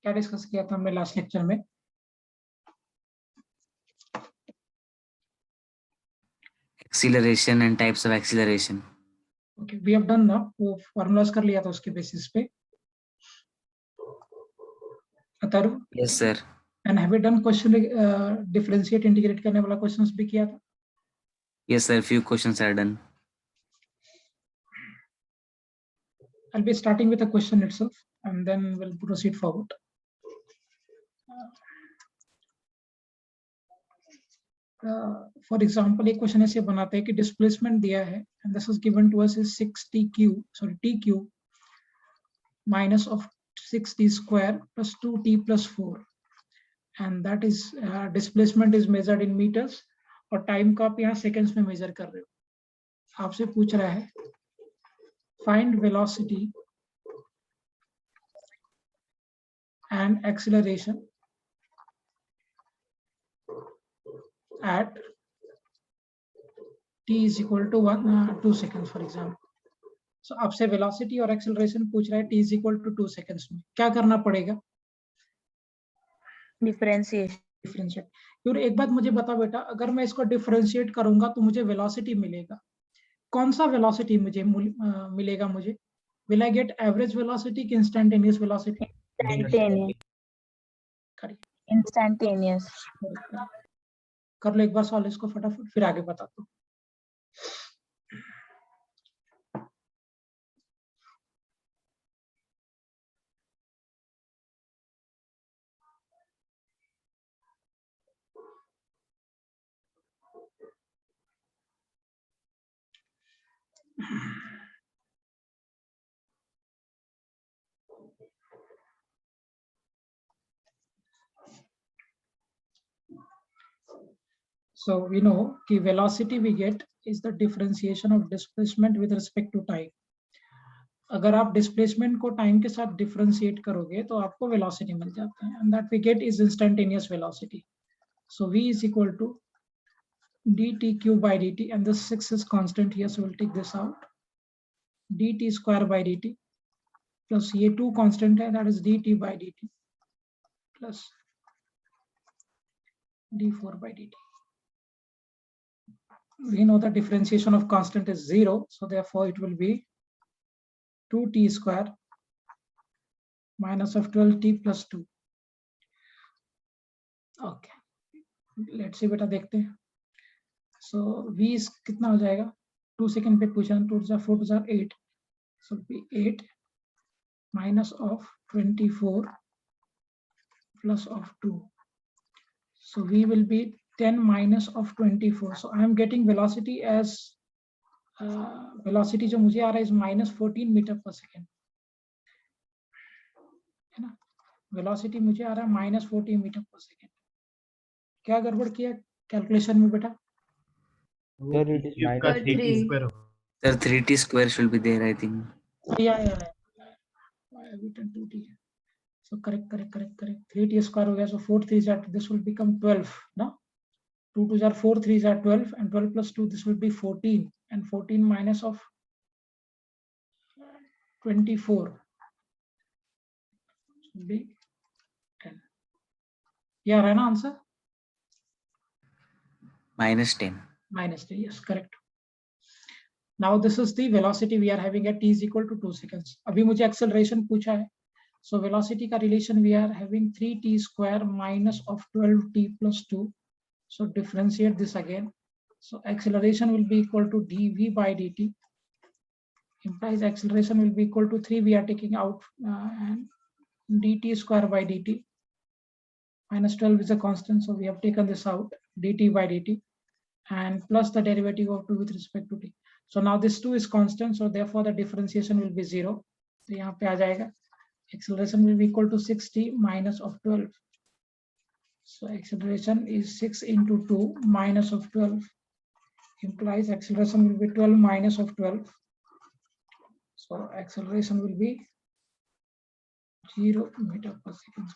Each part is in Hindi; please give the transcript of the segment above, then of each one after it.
क्या डिस्कस किया था हमने लास्ट लेक्चर में? Acceleration and types of acceleration. Okay, we have done ना, वो फॉर्मूलाज कर लिया था उसके बेसिस पे. Atharva? Yes, sir. And have you done question differentiate integrate करने वाला क्वेश्चंस भी किया था? Yes, sir. Few questions are done. I'll be starting with a question itself, and then we'll proceed forward. For example, एक क्वेश्चन ऐसे बनाते हैं कि डिस्प्लेसमेंट दिया है, and this is given to us is 6t minus of 6t square plus 2t plus 4, and that is displacement is measured in meters, और टाइम को आप यहाँ सेकेंड्स में मेजर कर रहे हो. आपसे पूछ रहा है find velocity and acceleration at t is equal to 2 seconds for example. So आपसे velocity और acceleration पूछ रहा है t is equal to 2 seconds में. क्या करना पड़ेगा? डिफरेंशिएट. और एक बात मुझे बता बेटा, अगर मैं इसको डिफरेंशिएट करूंगा तो मुझे वेलोसिटी मिलेगा. कौन सा वेलोसिटी मुझे मिलेगा? मुझे will I get average velocity कि instantaneous velocity? Instantaneous. कर लो एक बार सॉल्व इसको फटाफट, फिर आगे बताता हूँ. So we know कि velocity we get is the differentiation of displacement with respect to time. अगर आप displacement को time के साथ differentiate करोगे तो आपको velocity मिल जाता है, and that we get is instantaneous velocity. So v is equal to dtq by dt, and this 6 is constant here, so we'll take this out. dt square by dt plus ये 2 constant है, that is dt by dt plus d4 by dt. We know the differentiation of constant is 0, so therefore it will be 2t square minus of 12t plus 2. Okay, let's see बेटा देखते हैं. So v is कितना हो जाएगा? 2 सेकंड पे पूछा, 2 to 4 to 8, so be 8 minus of 24 plus of 2. So v will be 10 minus of 24. So I am getting velocity as velocity जो मुझे आ रहा है is minus 14 meter per second, है ना? velocity मुझे आ रहा है minus 14 meter per second. क्या गड़बड़ किया कैलकुलेशन में बेटा? Sir, it is minus 3t square. Sir, 3t square should be there, I think. Yeah. I have written 2t. So correct. 3t square हो गया, so 4 3s are, this will become 12, no? 2 2s are 4, 3s are 12, and 12 plus 2, this will be 14, and 14 minus of 24 will be 10. Yeah, right answer? Minus 10. Minus 10, yes, correct. Now this is the velocity we are having at t is equal to 2 seconds. अभी मुझे acceleration पूछा है, so velocity का relation we are having 3t square minus of 12t plus 2. So differentiate this again. So acceleration will be equal to dv by dt, implies acceleration will be equal to 3, we are taking out, and dt square by dt minus 12 is a constant, so we have taken this out, dt by dt, and plus the derivative of 2 with respect to t. So now this 2 is constant, so therefore the differentiation will be 0. So यहाँ पे आ जाएगा, acceleration will be equal to 6t minus of 12. So acceleration is 6 into 2 minus of 12, implies acceleration will be 12 minus of 12. So acceleration will be 0 meter per second.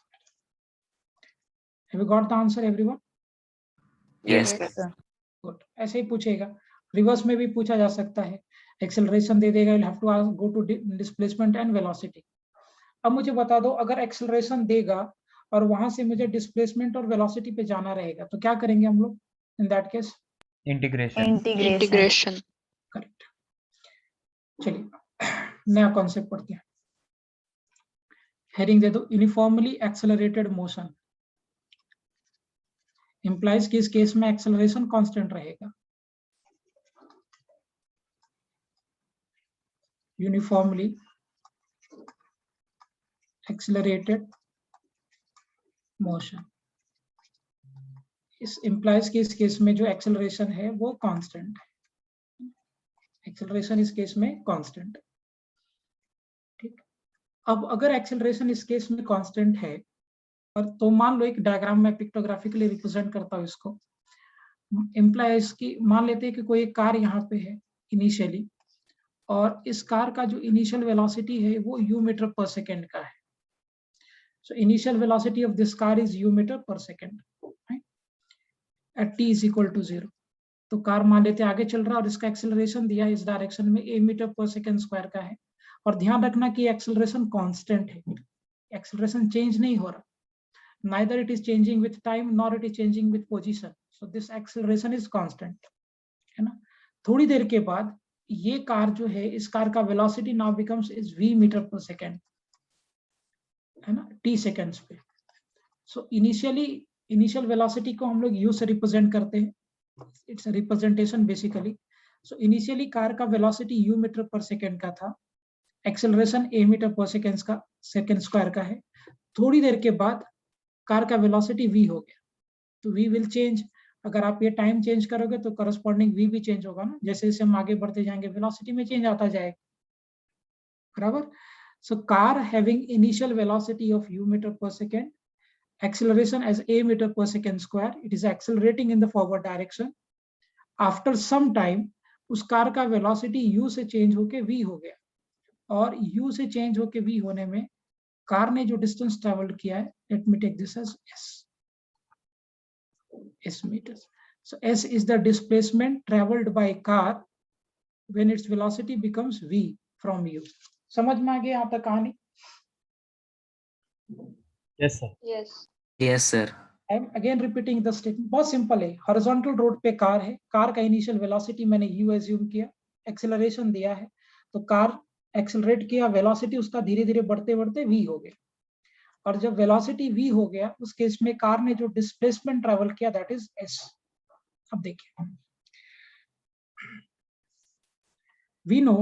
Have you got the answer, everyone? Yes. Good, ऐसे ही पूछेगा। रिवर्स में भी पूछा जा सकता है, एक्सेलरेशन दे देगा, you'll have to go to displacement and velocity. अब मुझे बता दो, अगर एक्सेलरेशन देगा और वहां से मुझे डिस्प्लेसमेंट और वेलोसिटी पे जाना रहेगा तो क्या करेंगे हम लोग इन दैट केस? Integration. करेक्ट। चलिए नया कॉन्सेप्ट पढ़ते हैं। हेडिंग दे दो, यूनिफॉर्मली एक्सेलरेटेड मोशन इंप्लाइज कि इस केस में एक्सेलरेशन कांस्टेंट रहेगा। यूनिफॉर्मली एक्सेलरेटेड मोशन, इस इंप्लाइज कि इस केस में जो एक्सेलरेशन है वो कांस्टेंट है। एक्सेलरेशन इस केस में कांस्टेंट है, ठीक। अब अगर एक्सेलरेशन इस केस में कांस्टेंट है, और तो मान लो एक डायग्राम में पिक्टोग्राफिकली रिप्रेजेंट करता हूँ इसको, इंप्लाइज की मान लेते हैं कि कोई एक कार यहाँ पे है इनिशियली, और इस कार का जो इनिशियल वेलोसिटी है वो u मीटर पर सेकेंड का है। So initial velocity of this car is u metre per second at t is equal to 0। तो कार मान लेते आगे चल रहा है और इसका एक्सेलरेशन दिया है इस डायरेक्शन में a metre per second square का है। और ध्यान रखना कि एक्सेलरेशन कांस्टेंट है, एक्सेलरेशन चेंज नहीं हो रहा, neither it is changing with time nor it is changing with position, so this acceleration is constant, है ना। थोड़ी देर के बाद ये कार जो है, इस कार का velocity now becomes is v metre per second, है ना, t सेकेंड्स पे। सो इनिशियल वेलोसिटी को हम लोग u से रिप्रेजेंट करते हैं, it's a representation basically. So initially car का velocity u metre per second का था, acceleration a metre per second square का है। थोड़ी देर के बाद कार का वेलोसिटी v हो गया, तो v विल चेंज। अगर आप ये टाइम चेंज करोगे तो करस्पॉन्डिंग v भी चेंज होगा ना, जैसे जैसे हम आगे बढ़ते जाएंगे वेलोसिटी में चेंज आता जाएगा, बराबर। सो car having initial velocity of u metre per second, acceleration as a meter per second square, it is accelerating in the forward direction. After some time उस कार का वेलोसिटी u से चेंज होके v हो गया, और u से चेंज होके v होने में कार ने जो डिस्टेंस ट्रेवल्ड किया है, let me take this as s meters. So s is the displacement traveled by car when its velocity becomes v from u. समझ में आ गया यहाँ तक कहानी? Yes, sir. Yes, sir. I am again repeating the statement. बहुत सिंपल है, हॉरिजॉन्टल रोड पे कार है, कार का इनिशियल वेलोसिटी मैंने u एज्यूम किया, एक्सेलरेशन दिया है, तो कार एक्सेलरेट किया, वेलोसिटी उसका धीरे धीरे बढ़ते बढ़ते v हो गया, और जब वेलोसिटी v हो गया उस केस में कार ने जो डिस्प्लेसमेंट ट्रेवल किया दैट इज s। अब देखिए, we know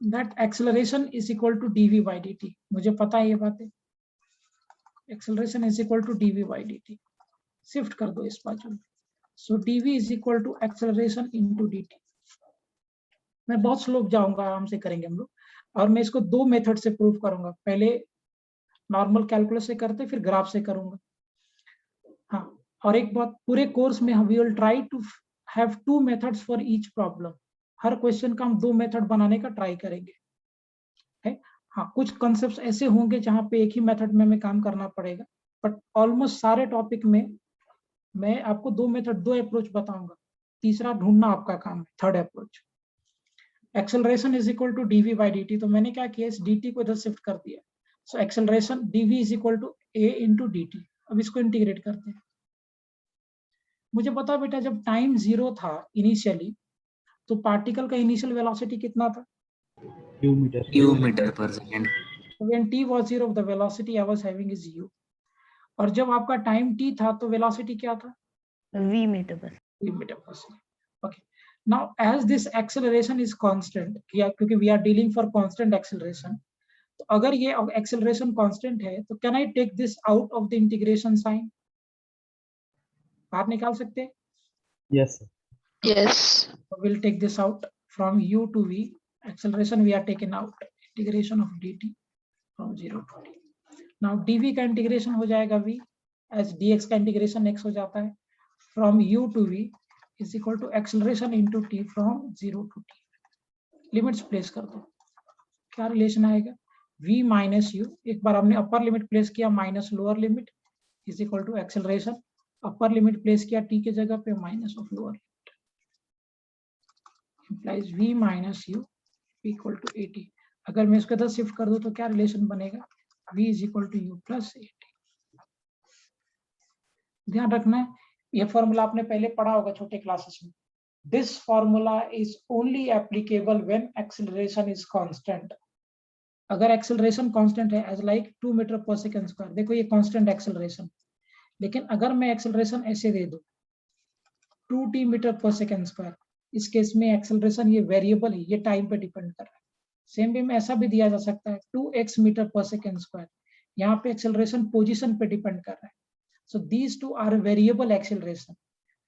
that acceleration is equal to dv by dt, मुझे पता है ये बातें, acceleration is equal to dv by dt, shift कर दो इस बाजू में। So dv is equal to acceleration into dt। मैं बहुत स्लो जाऊंगा, आराम से करेंगे हम लोग, और मैं इसको दो मेथड से प्रूव करूंगा, पहले नॉर्मल कैलकुलस से करते फिर ग्राफ से करूंगा। हाँ, और एक बात, पूरे कोर्स में we will try to have 2 methods for each problem. हर क्वेश्चन का हम 2 मेथड बनाने का ट्राई करेंगे, है। हाँ, कुछ कॉन्सेप्ट्स ऐसे होंगे जहाँ पे एक ही मेथड में हमें काम करना पड़ेगा, बट ऑलमोस्ट सारे टॉपिक में मैं आपको 2 मेथड, 2 अप्रोच बताऊंगा, तीसरा ढूंढना आपका काम है, third approach. Acceleration is equal to dv by dt, तो मैंने क्या किया, इस dt को इधर शिफ्ट कर दिया। So acceleration dv is equal to a into dt। अब इसको इंटीग्रेट करते हैं। मुझे पता बेटा, जब टाइम 0 था इनिशियली, तो पार्टिकल का इनिशियल वेलोसिटी कितना था? U meter per second. When t was 0, the velocity I was having is u। और जब आपका टाइम t था तो वेलोसिटी क्या था? V metre per v metre per second. Okay, now as this acceleration is constant, क्योंकि we are dealing for constant acceleration, तो अगर ये एक्सेलरेशन कांस्टेंट है तो can I take this out of the integration sign? बाहर निकाल सकते हैं? Yes, sir. So we'll take this out from u to v. Acceleration we are taking out, integration of dt from 0 to t. Now dv का इंटीग्रेशन हो जाएगा v, as dx का इंटीग्रेशन x हो जाता है, from u to v is equal to acceleration into t from 0 to t. Limits place कर दो, क्या रिलेशन आएगा? v माइनस u, एक बार हमने अपर लिमिट प्लेस किया minus lower limit, is equal to acceleration upper limit place किया t के जगह पे minus of lower implies v minus u equal to 80। अगर मैं इसको इधर शिफ्ट कर दूं तो क्या रिलेशन बनेगा, v is equal to u plus 80। ध्यान रखना है, ये फॉर्मूला आपने पहले पढ़ा होगा छोटे क्लासेस में। This formula is only applicable when acceleration is constant. अगर एक्सेलरेशन कांस्टेंट है, एज लाइक 2 मीटर पर सेकंड स्क्वायर, देखो ये कांस्टेंट एक्सेलरेशन, लेकिन अगर मैं एक्सेलरेशन ऐसे दे दूं 2t मीटर पर सेकंड स्क्वायर, इस केस में एक्सेलरेशन ये वेरिएबल है, ये टाइम पे डिपेंड कर रहा है। सेम वे में ऐसा भी दिया जा सकता है 2x मीटर पर सेकंड स्क्वायर, यहाँ पे एक्सेलरेशन पोजीशन पे डिपेंड कर रहा है। So these two are variable acceleration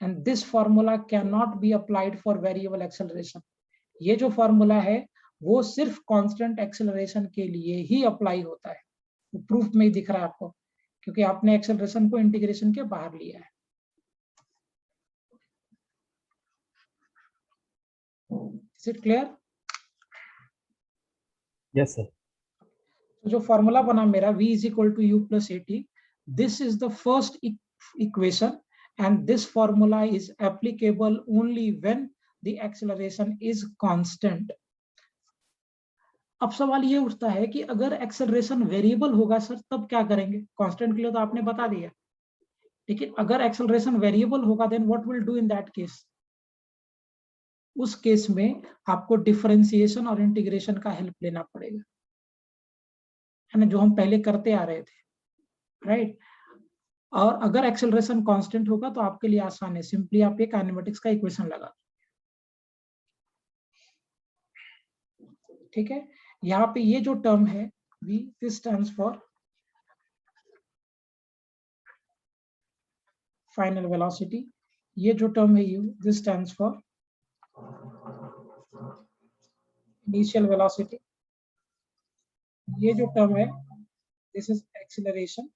and this formula can not be applied for variable acceleration. ये जो फॉर्मूला है वो सिर्फ कांस्टेंट एक्सेलरेशन के लिए ही अप्लाई होता है। तो प्रूफ में ही दिख रहा है आपको, क्योंकि आपने एक्सेलरेशन को इंटीग्रेशन के बाहर लिया है। Is it clear? Yes, sir. तो जो फॉर्मूला बना मेरा v is equal to u plus 80, this is the first equation and this formula is applicable only when the acceleration is constant। अब सवाल ये उठता है कि अगर एक्सेलरेशन वेरिएबल होगा सर तब क्या करेंगे? कांस्टेंट के लिए तो आपने बता दिया, लेकिन अगर एक्सेलरेशन वेरिएबल होगा then what will do in that case? उस केस में आपको डिफरेंशिएशन और इंटीग्रेशन का हेल्प लेना पड़ेगा, है ना, जो हम पहले करते आ रहे थे, राइट। और अगर एक्सेलरेशन कांस्टेंट होगा तो आपके लिए आसान है, सिंपली आप एक काइनेमेटिक्स का इक्वेशन लगा, ठीक है। यहाँ पे ये जो टर्म है v, this stands for final velocity, ये जो टर्म है u, this stands for initial velocity, ये जो टर्म है दिस इज एक्सीलरेशन,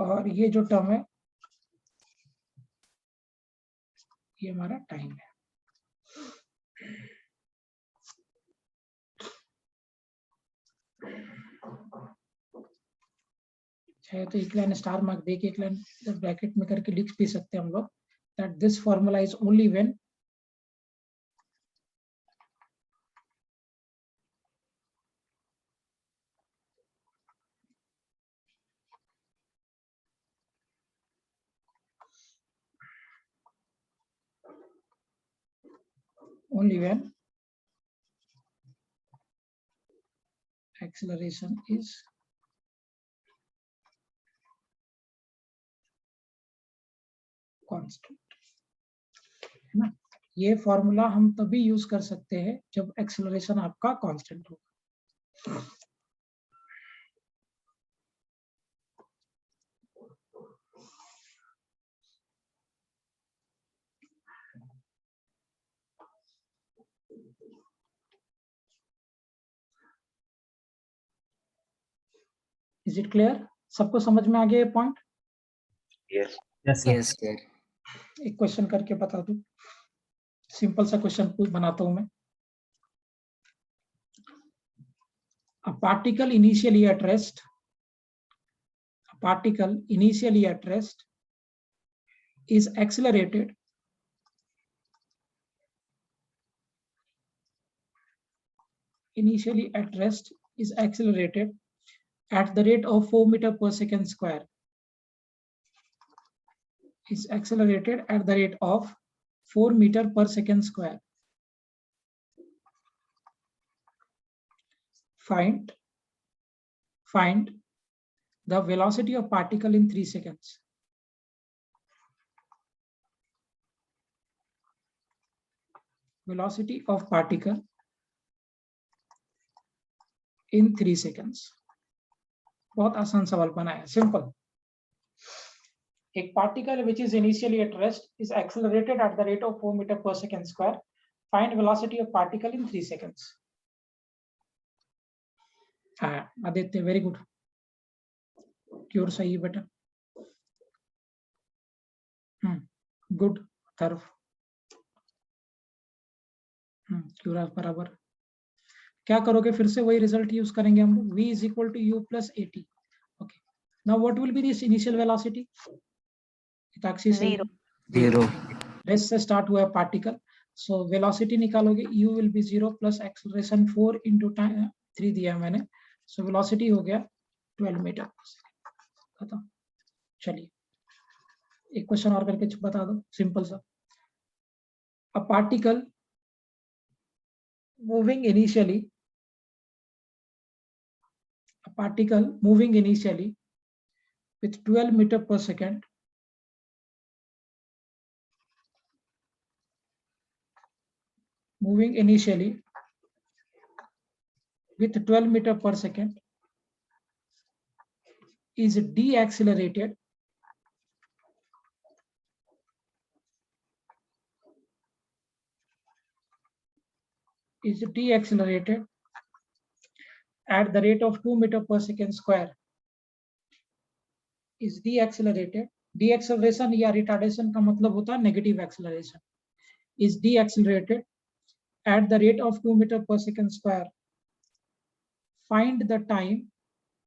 और ये जो टर्म है ये हमारा टाइम है। चाहे तो एक लाइन स्टार मार्क दे के एक लाइन ब्रैकेट में करके लिख भी सकते हैं हम लोग, that this formula is only when acceleration is constant, है ना। ये फॉर्मूला हम तभी यूज कर सकते हैं जब एक्सेलरेशन आपका कांस्टेंट होगा। Is it clear? सबको समझ में आ गया ये point? Yes. Yes, sir. Yes, sir. एक क्वेश्चन करके बता दूं, सिंपल सा क्वेश्चन बनाता हूं मैं। A particle initially at rest is accelerated at the rate of 4 meter per second square. Is accelerated at the rate of 4 meter per second square. Find the velocity of particle in 3 seconds. Velocity of particle in 3 seconds. बहुत आसान सवाल बनाया, सिंपल। एक particle which is initially at rest is accelerated at the rate of 4 meter per second square. Find velocity of particle in 3 seconds. Aditya, very good, cure सही है बेटा, गुड तरफ, क्योर बराबर। क्या करोगे, फिर से वही रिजल्ट यूज करेंगे हम लोग, v is equal to u plus 80। Okay, Now what will be this initial velocity? Hitakshi से 0. 0. रेस्ट से स्टार्ट हुआ है पार्टिकल, सो वेलोसिटी निकालोगे, u will be 0 plus acceleration 4 into time 3 दिया है मैंने, सो वेलोसिटी हो गया 12 मीटर पर सेकंड। खत्म। चलिए एक क्वेश्चन और करके बता दो, सिंपल सा। A particle moving initially, a particle moving initially with 12 meter per second moving initially with 12 meter per second is deaccelerated at the rate of 2 meter per second square, is deaccelerated, deacceleration या retardation का मतलब होता है negative acceleration, is deaccelerated at the rate of 2 meter per second square. Find the time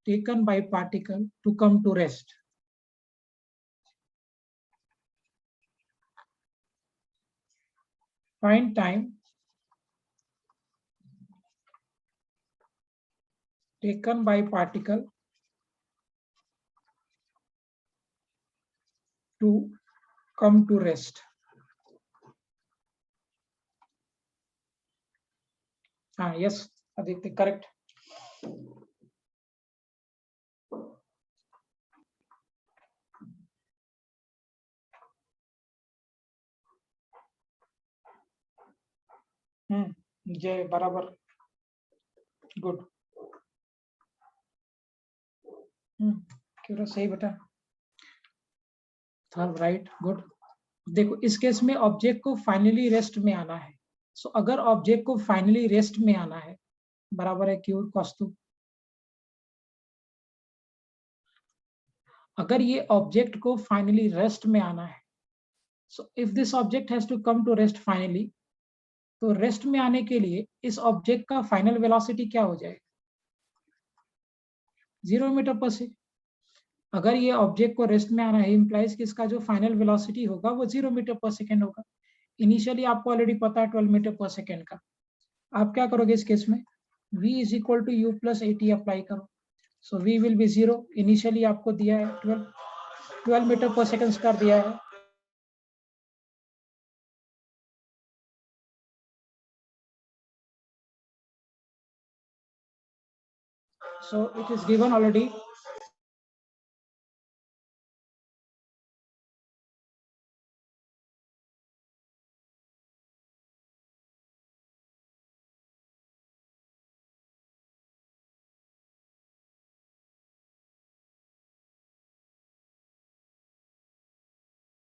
taken by particle to come to rest. Find time taken by particle to come to rest. Yes, Aditya, correct. जय बराबर, गुड। क्यों सही बेटा, थर्ड राइट, गुड। देखो इस केस में ऑब्जेक्ट को फाइनली रेस्ट में आना है, सो अगर ऑब्जेक्ट को फाइनली रेस्ट में आना है बराबर है क्यू कॉस2। अगर ये ऑब्जेक्ट को फाइनली रेस्ट में आना है, so if this object has to come to rest finally, तो रेस्ट में आने के लिए इस ऑब्जेक्ट का फाइनल वेलोसिटी क्या हो जाएगा? 0 मीटर पर सेकंड। अगर ये ऑब्जेक्ट को रेस्ट में आना है, इंप्लाइज कि इसका जो फाइनल वेलोसिटी होगा वो 0 मीटर पर सेकंड होगा। इनिशियली आपको ऑलरेडी पता है 12 मीटर पर सेकंड का। आप क्या करोगे इस केस में, v is equal to u plus a t apply करो, so v will be 0। Initially आपको दिया है 12 मीटर पर सेकंड कर दिया है, so it is given already.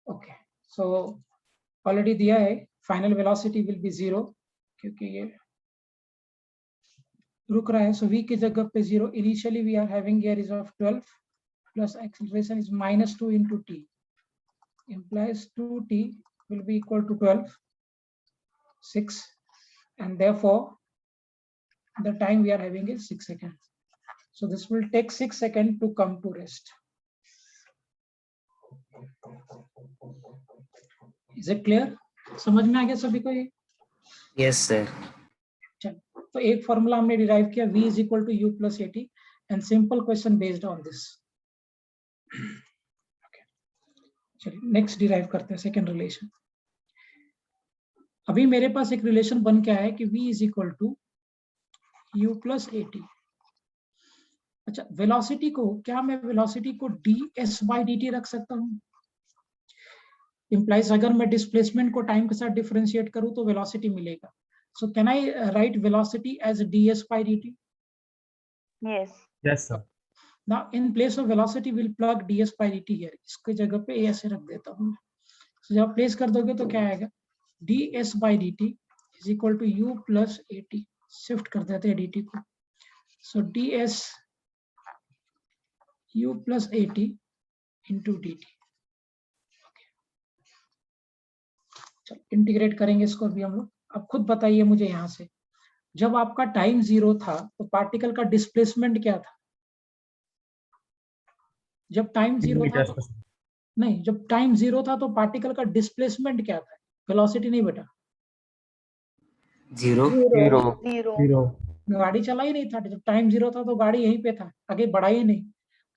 Okay, so already दिया है फाइनल वेलोसिटी विल बी 0, क्योंकि ये रुक रहा है, सो v की जगह पे 0। Initially we are having here is of 12 plus acceleration is -2 into t, implies 2t will be equal to 12, 6, and therefore the time we are having is 6 seconds. So this will take 6 seconds to come to rest. Is it clear? समझ में आ गया सभी को ये? Yes, sir. चलो, तो एक फॉर्मूला हमने डिराइव किया, v is equal to u plus at, and simple question based on this. Okay. चलिए नेक्स्ट डिराइव करते हैं सेकेंड रिलेशन। अभी मेरे पास एक रिलेशन बन के आया है कि v is equal to u plus at। अच्छा, वेलोसिटी को क्या मैं वेलोसिटी को ds by dt रख सकता हूँ? implies अगर मैं डिस्प्लेसमेंट को टाइम के साथ डिफरेंशिएट करूं तो वेलोसिटी मिलेगा। So can I write velocity as ds by dt? Yes. Yes, sir. Now in place of velocity we'll plug ds by dt here, इसके जगह पे a ऐसे रख देता हूँ। So जब प्लेस कर दोगे तो क्या आएगा, ds by dt is equal to u plus at, shift कर देते हैं dt को, so ds u plus at into dt। चलो इंटीग्रेट करेंगे इसको अभी हम लोग। अब खुद बताइए मुझे यहाँ से, जब आपका टाइम 0 था तो पार्टिकल का डिस्प्लेसमेंट क्या था? जब टाइम जीरो था तो, नहीं, जब टाइम जीरो था तो पार्टिकल का डिस्प्लेसमेंट क्या था, वेलोसिटी नहीं बेटा, Zero. Zero. Zero. Zero. गाड़ी चला ही नहीं था, जब टाइम जीरो था तो गाड़ी यहीं पे था, आगे बढ़ा ही नहीं,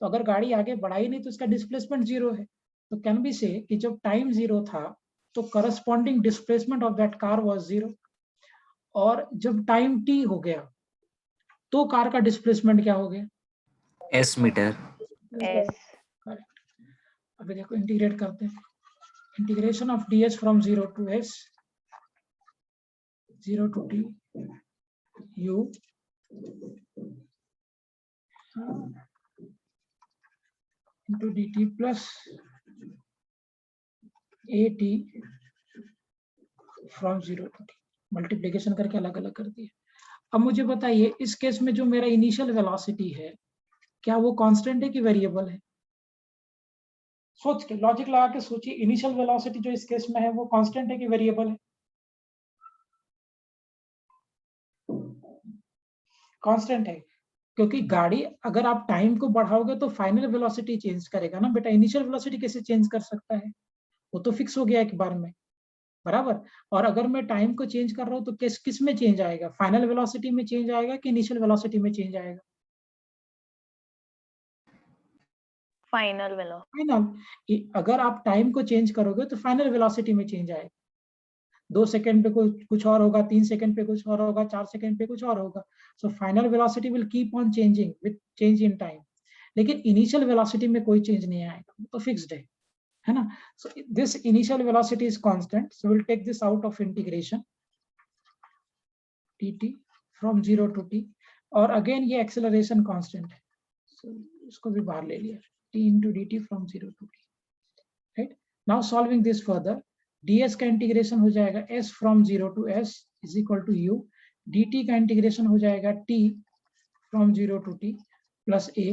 तो अगर गाड़ी आगे बढ़ा ही नहीं तो इसका डिस्प्लेसमेंट जीरो है। तो कैन बी से कि जब टाइम जीरो था तो corresponding displacement of that car was zero, और जब टाइम टी हो गया तो कार का डिस्प्लेसमेंट क्या हो गया, S meter. S. करेक्ट। अभी देखो इंटीग्रेट करते हैं, integration of ds from 0 to s, 0 to t u into dt plus at from 0 to t, multiplication करके अलग अलग कर दिया। अब मुझे बताइए इस केस में जो मेरा इनिशियल वेलोसिटी है क्या वो कांस्टेंट है कि वेरिएबल है, सोच के लॉजिक लगा के सोचिए, इनिशियल वेलोसिटी जो इस केस में है वो कांस्टेंट है कि वेरिएबल है, कांस्टेंट है, क्योंकि गाड़ी अगर आप टाइम को बढ़ाओगे तो फाइनल वेलोसिटी चेंज करेगा ना बेटा, इनिशियल वेलोसिटी कैसे चेंज कर सकता है, वो तो फिक्स हो गया एक बार में, बराबर। और अगर मैं टाइम को चेंज कर रहा हूँ तो किस में चेंज आएगा, फाइनल वेलोसिटी में चेंज आएगा कि इनिशियल वेलोसिटी में चेंज आएगा, Final velocity. फाइनल। अगर आप टाइम को चेंज करोगे तो फाइनल वेलोसिटी में चेंज आएगा, 2 सेकंड पे कुछ और होगा, 3 सेकंड पे कुछ और होगा, 4 सेकंड पे कुछ और होगा, so final velocity will keep on changing with change in time, लेकिन इनिशियल वेलोसिटी में कोई चेंज नहीं आएगा, तो फिक्स्ड है ना। So this initial velocity is constant, so will take this out of integration dt from 0 to t, और अगेन ये एक्सेलरेशन कांस्टेंट है, so इसको भी बाहर ले लिया, t into dt from 0 to t, right। now solving this further, ds का इंटीग्रेशन हो जाएगा s from 0 to s is equal to u, dt का इंटीग्रेशन हो जाएगा t from 0 to t plus a,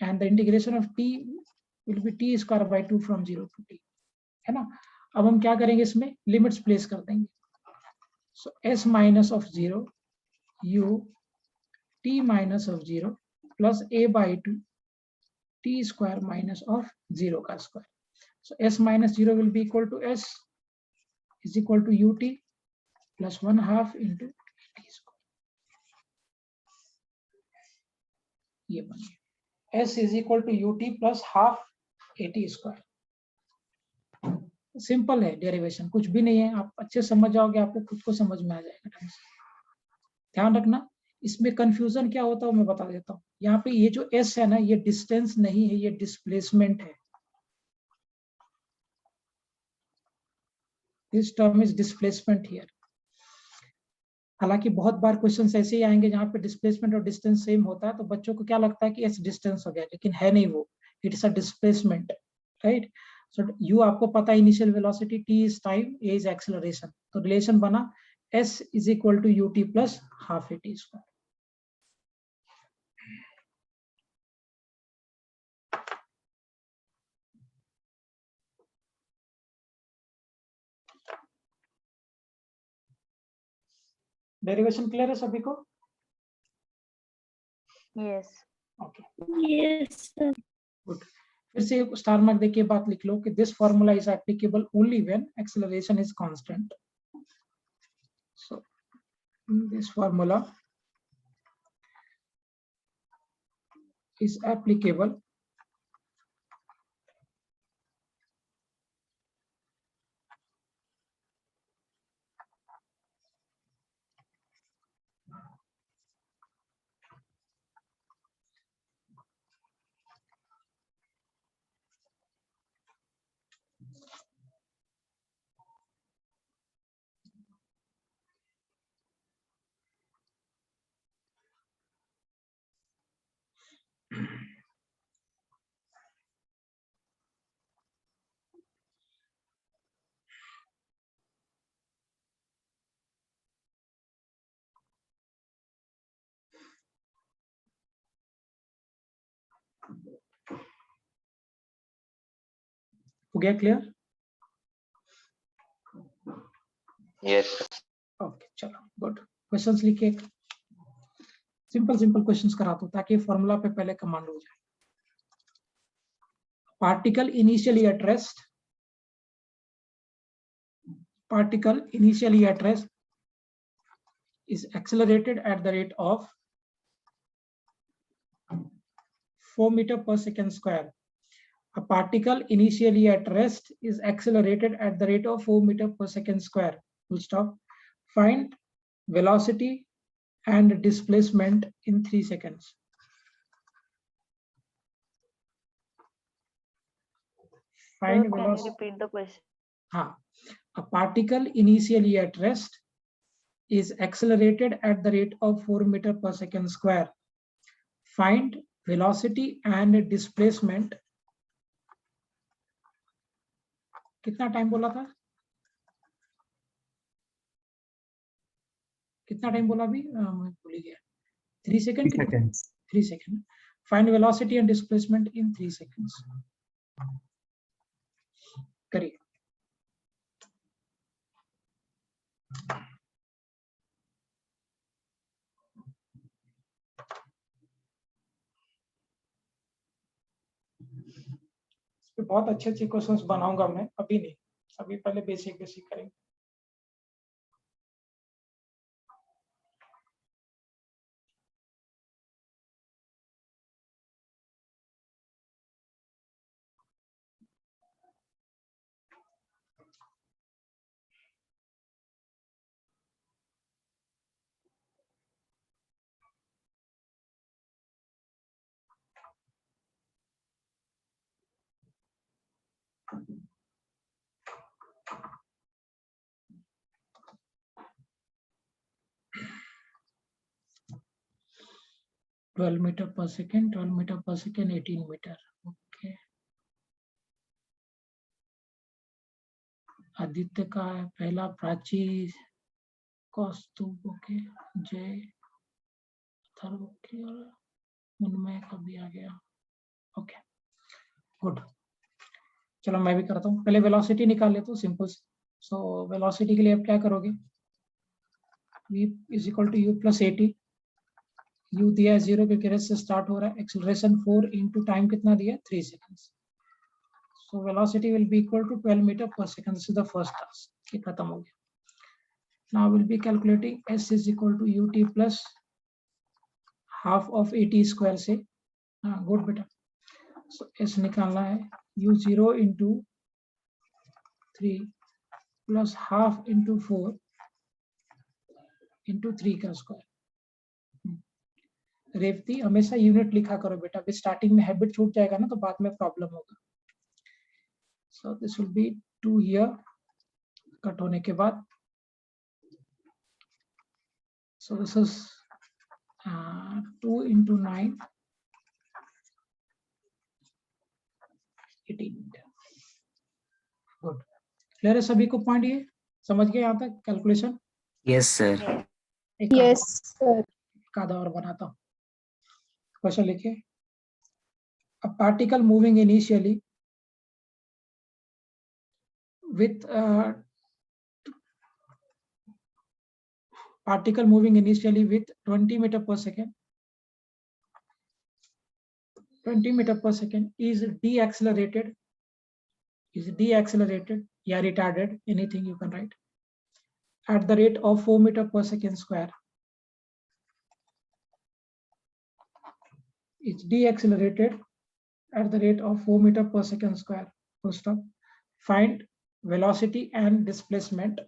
and the integration of t will be t square by 2 from 0 to t, है ना। अब हम क्या करेंगे, इसमें लिमिट्स प्लेस कर देंगे, so s minus of 0 u t minus of 0 plus a by 2 t square minus of 0 का square, so s minus 0 will be equal to s is equal to ut plus 1/2 into t square, ये बन गया s is equal to ut plus half at square। Simple है डेरिवेशन, कुछ भी नहीं है, आप अच्छे समझ जाओगे, आपको खुद को समझ में आ जाएगा ढंग से। ध्यान रखना, इसमें कंफ्यूजन क्या होता है मैं बता देता हूँ, यहाँ पे ये जो s है ना, ये डिस्टेंस नहीं है, ये डिस्प्लेसमेंट है, this term is displacement here. हालांकि बहुत बार क्वेश्चंस ऐसे ही आएंगे जहाँ पे डिस्प्लेसमेंट और डिस्टेंस सेम होता है, तो बच्चों को क्या लगता है कि s डिस्टेंस हो गया, लेकिन है नहीं वो, it is a displacement, right. So u आपको पता है initial velocity, t is time, a is acceleration, तो रिलेशन बना s is equal to ut plus half at square. Derivation clear है सभी को? Yes. Okay, Yes, sir. Good. फिर से स्टार मार्क देके बात लिख लो कि this formula is applicable only when acceleration is constant, so this formula is applicable हो गया क्लियर? Yes. ओके चलो गुड। क्वेश्चंस लिखिए, सिंपल सिंपल क्वेश्चंस करा दो ताकि फॉर्मूला पे पहले कमांड हो जाए। particle initially at rest is accelerated at the rate of 4 meter per second square. A particle initially at rest is accelerated at the rate of 4 meter per second square. Full stop. Find velocity and displacement in 3 seconds. Sir, Find can you velocity. repeat the question? A particle initially at rest is accelerated at the rate of 4 meter per second square. Find velocity and displacement. कितना टाइम बोला था? कितना टाइम बोला अभी? मैं भूल ही गया. 3 seconds. 3 seconds. 3 seconds. Find velocity and displacement in 3 seconds. करिए. बहुत अच्छे अच्छे क्वेश्चंस बनाऊंगा मैं, अभी नहीं, अभी पहले बेसिक करेंगे. Twelve metre per second, 12 metre per second, 18 metre. Okay. Aditya का है पहला, प्राची, कौस्तुभ, ओके, जय, अथर्व, ओके, और उनमें का भी आ गया. Okay, good. चलो मैं भी करता हूँ. पहले वेलोसिटी निकाल लेता हूँ सिंपल. सो वेलोसिटी के लिए आप क्या करोगे? v is equal to u plus at. u दिया है 0 के रेट से स्टार्ट हो रहा है. एक्सेलरेशन 4 इंटू टाइम कितना दिया? 3 seconds. So velocity will be equal to 12 meter per second. This is the first task. ये खत्म हो गया. Now we'll be calculating s is equal to ut plus half of at square से. Good बेटा. So s निकालना है u0 into 3 plus half into 4 into 3 का स्क्वायर. रेवती हमेशा यूनिट लिखा करो बेटा, अभी स्टार्टिंग में हैबिट छूट जाएगा ना तो बाद में प्रॉब्लम होगा. So this will be 2 here, cut होने के बाद. So this is 2 into 9, 18 meter. Good. Clear है सभी को पॉइंट? ये समझ गए यहाँ तक calculation? Yes, sir. Yes, sir. एक आधा और बनाता हूँ. क्वेश्चन लिखिए. A particle moving initially with 20 meter per second. 20 meter per second is deaccelerated या retarded, anything you can write, at the rate of 4 meter per second square. It's deaccelerated at the rate of 4 meter per second square. Full stop. Find velocity and displacement.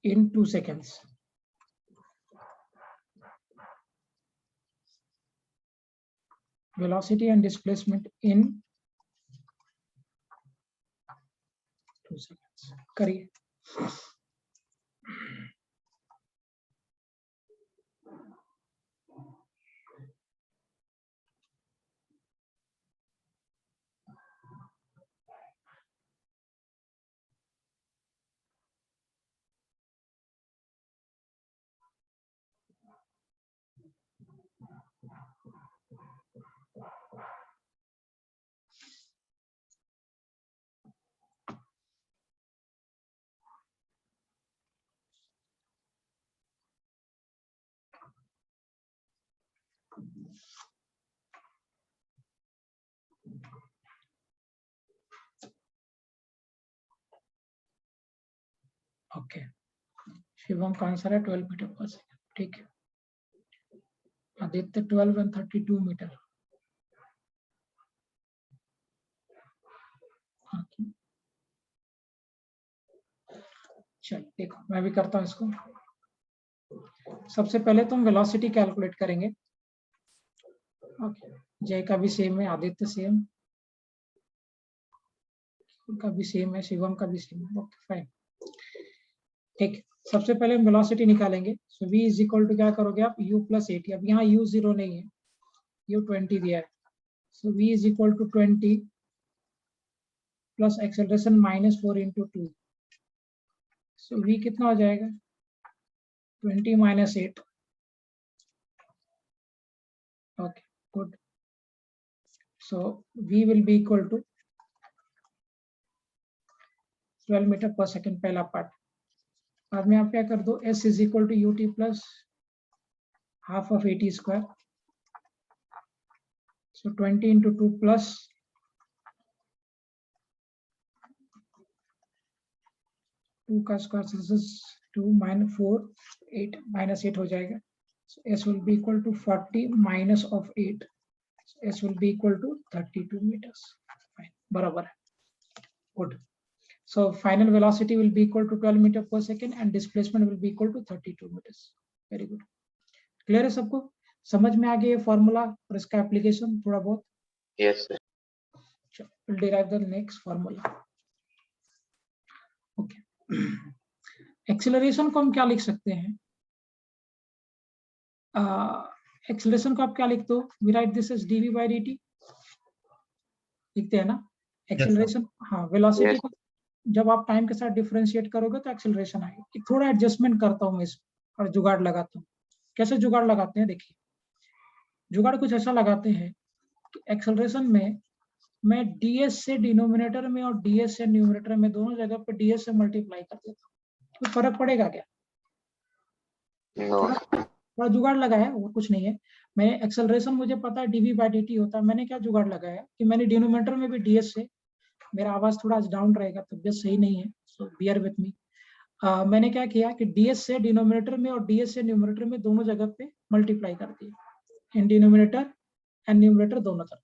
In 2 seconds. Velocity and displacement in 2 seconds. करिए. ओके, शिवम का आंसर है 12 मीटर पर सेकेंड, ठीक है। Aditya 12 and 32 metre. चल देखो, मैं भी करता हूँ इसको। सबसे पहले तो हम वेलोसिटी कैलकुलेट करेंगे। ओके, जय का भी सेम है, आदित्य सेम, का भी सेम है, शिवम का भी सेम है। ओके फाइन, ठीक। सबसे पहले हम वेलोसिटी निकालेंगे। सो v इज इक्वल टू क्या करोगे आप, u प्लस 80। अब यहाँ u 0 नहीं है, u 20 दिया है। So v is equal to 20 plus acceleration -4 into 2। So v कितना हो जाएगा, 20 - 8। Okay good. So v will be equal to 12 metre per second, पहला पार्ट। बाद में आप क्या कर दो, s is equal to u t plus half of 80 square. So 20 into 2 plus 2 का स्क्वायर, दिस इज 2 - 4 8 -8 हो जाएगा। So s will be equal to 40 minus of 8. So s will be equal to 32 meters. Fine, बराबर है, good. So final velocity will be equal to 12 meter per second and displacement will be equal to 32 meters. Very good. Clear है सबको? समझ में आ गया ये फॉर्मूला और इसका एप्लीकेशन थोड़ा बहुत? Yes, sir. We'll derive the next formula. Okay. Acceleration को हम क्या लिख सकते हैं? एक्सेलरेशन को आप क्या लिखते हो? We write this as dv by dt, लिखते हैं ना एक्सेलरेशन। हाँ, वेलोसिटी Yes. को जब आप टाइम के साथ डिफरेंशिएट करोगे तो एक्सेलरेशन आएगी। थोड़ा एडजस्टमेंट करता हूँ मैं इसमें और जुगाड़ लगाता हूँ। कैसे जुगाड़ लगाते हैं, देखिए। जुगाड़ कुछ ऐसा लगाते हैं कि एक्सेलरेशन में मैं ds से डिनोमिनेटर में और ds से न्यूमरेटर में दोनों जगह पे ds से मल्टीप्लाई कर देता हूँ। कुछ फर्क पड़ेगा क्या? No. थोड़ा जुगाड़ लगाया, वो कुछ नहीं है। मैं एक्सेलरेशन मुझे पता है dv by dt होता है। मैंने क्या जुगाड़ लगाया कि मैंने डिनोमिनेटर में भी ds से, मेरा आवाज थोड़ा डाउन रहेगा, तबियत सही नहीं है, सो बियर विथ मी। मैंने क्या किया कि ds से डिनोमिनेटर में और ds से न्यूमरेटर में दोनों जगह पे मल्टीप्लाई कर दिया, इन डिनोमिनेटर एंड न्यूमरेटर दोनों तरफ।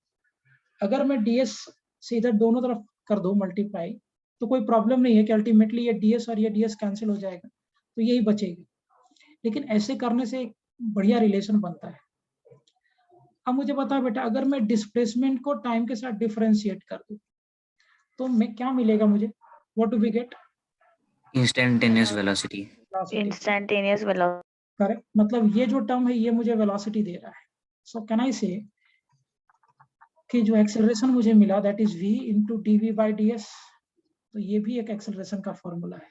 अगर मैं ds से इधर दोनों तरफ कर दूं मल्टीप्लाई, तो कोई प्रॉब्लम नहीं है कि अल्टीमेटली ये ds और ये ds कैंसिल हो जाएगा, तो यही बचेगी। लेकिन ऐसे करने से एक बढ़िया रिलेशन बनता है। अब मुझे बताओ बेटा, अगर मैं डिस्प्लेसमेंट को टाइम के साथ डिफरेंशिएट कर दूं तो मैं क्या मिलेगा मुझे? What do we get? Instantaneous velocity. Instantaneous velocity. Correct, मतलब ये जो टर्म है ये मुझे वेलोसिटी दे रहा है। सो कैन आई से कि जो एक्सेलरेशन मुझे मिला that is v into dv by ds, तो ये भी एक एक्सेलरेशन का फॉर्मूला है।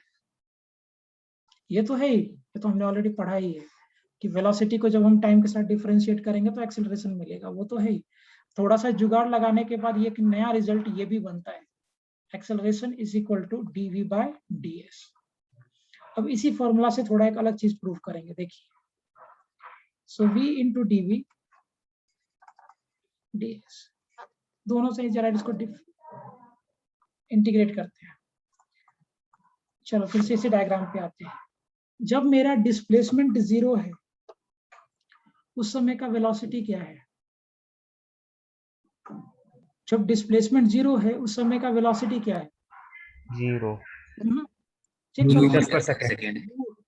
ये तो है ही, ये तो हमने ऑलरेडी पढ़ा ही है कि वेलोसिटी को जब हम टाइम के साथ डिफरेंशिएट करेंगे तो एक्सेलरेशन मिलेगा, वो तो है ही। थोड़ा सा जुगाड़ लगाने के बाद ये एक नया रिजल्ट ये भी बनता है, acceleration is equal to dv by ds। अब इसी फॉर्मूला से थोड़ा एक अलग चीज प्रूव करेंगे, देखिए। सो v इंटू dv ds, दोनों से जरा इसको इंटीग्रेट करते हैं। चलो फिर से इसी डायग्राम पे आते हैं। जब मेरा डिस्प्लेसमेंट 0 है उस समय का वेलोसिटी क्या है? जब डिस्प्लेसमेंट 0 है उस समय का वेलोसिटी क्या है? 0 चेक U करो। meters per meter per second. second.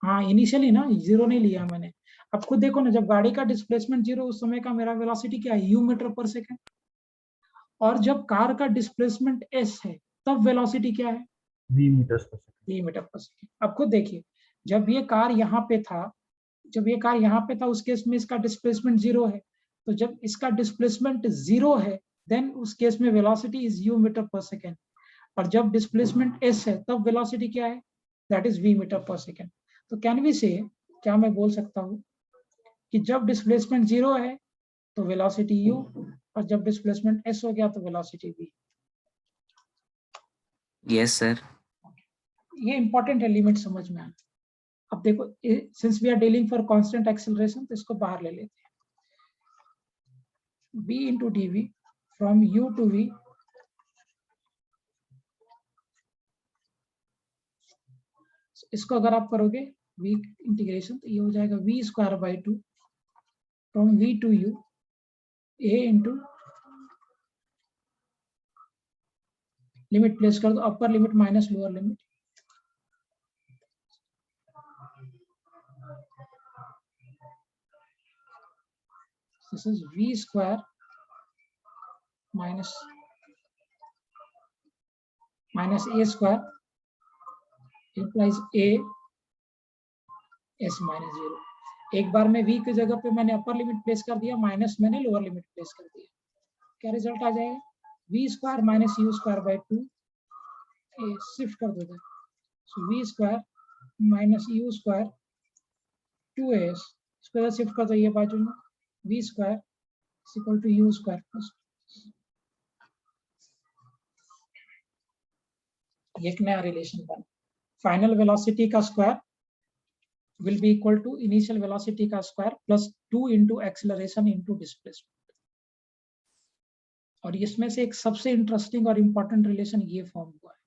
हाँ, इनिशियली ना 0 नहीं लिया मैंने। अब खुद देखो ना, जब गाड़ी का डिस्प्लेसमेंट 0 उस समय का मेरा वेलोसिटी क्या है? u metre per second. और जब कार का डिस्प्लेसमेंट s है तब वेलोसिटी क्या है? v meters per second. v metre per second. अब खुद देखिए, जब ये कार यहाँ पे था, जब ये कार यहाँ पे था उस केस में इसका डिस्प्लेसमेंट 0 है। तो जब इसका डिस्प्लेसमेंट 0 है देन उस केस में velocity is u metre per second. और जब डिस्प्लेसमेंट s है तब वेलोसिटी क्या है? That is v metre per second. तो कैन वी से, क्या मैं बोल सकता हूँ कि जब डिस्प्लेसमेंट 0 है तो वेलोसिटी u, और जब डिस्प्लेसमेंट s हो गया तो वेलोसिटी v। Yes, sir. ये इंपॉर्टेंट एलिमेंट समझ में आना। अब देखो, since we are dealing for constant acceleration तो इसको बाहर ले लेते हैं। v into dv from u to v इसको अगर आप करोगे v इंटीग्रेशन तो ये हो जाएगा v square by 2 from v to u a into limit place कर दो, upper limit minus lower limit, this is v square minus a square implies a s minus 0। एक बार में v की जगह पे मैंने अपर लिमिट प्लेस कर दिया, माइनस मैंने लोअर लिमिट प्लेस कर दिया, क्या रिजल्ट आ जाएगा? v square minus u square by 2 a shift कर दो, so v square minus u square 2as इसको शिफ्ट कर दो ये बाजू में, v square is equal to u square plus एक नया रिलेशन बना। फाइनल वेलोसिटी का square will be equal to initial velocity का square plus 2 into acceleration into displacement। और इसमें से एक सबसे इंटरेस्टिंग और इंपॉर्टेंट रिलेशन ये फॉर्म हुआ है।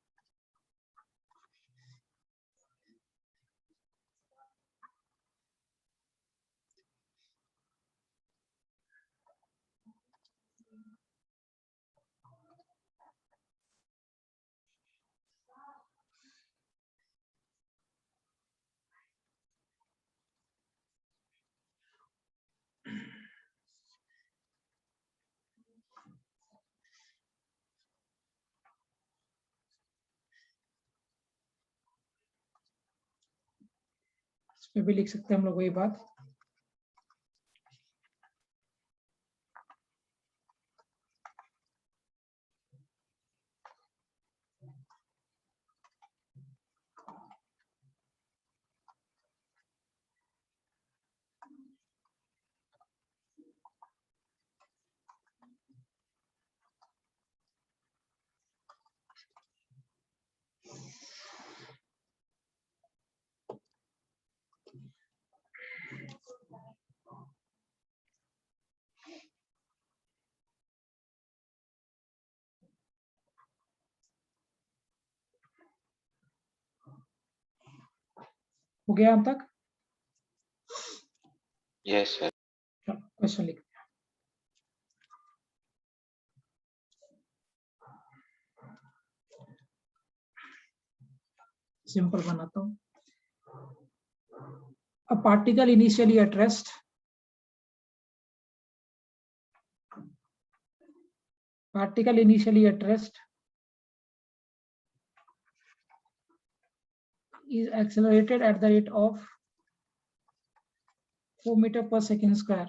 इस पे भी लिख सकते हैं हम लोग वही बात। हो गया अब तक? Yes, sir. क्वेश्चन लिख, सिंपल बनाता हूं। A particle initially at rest is accelerated at the rate of 4 meter per second square.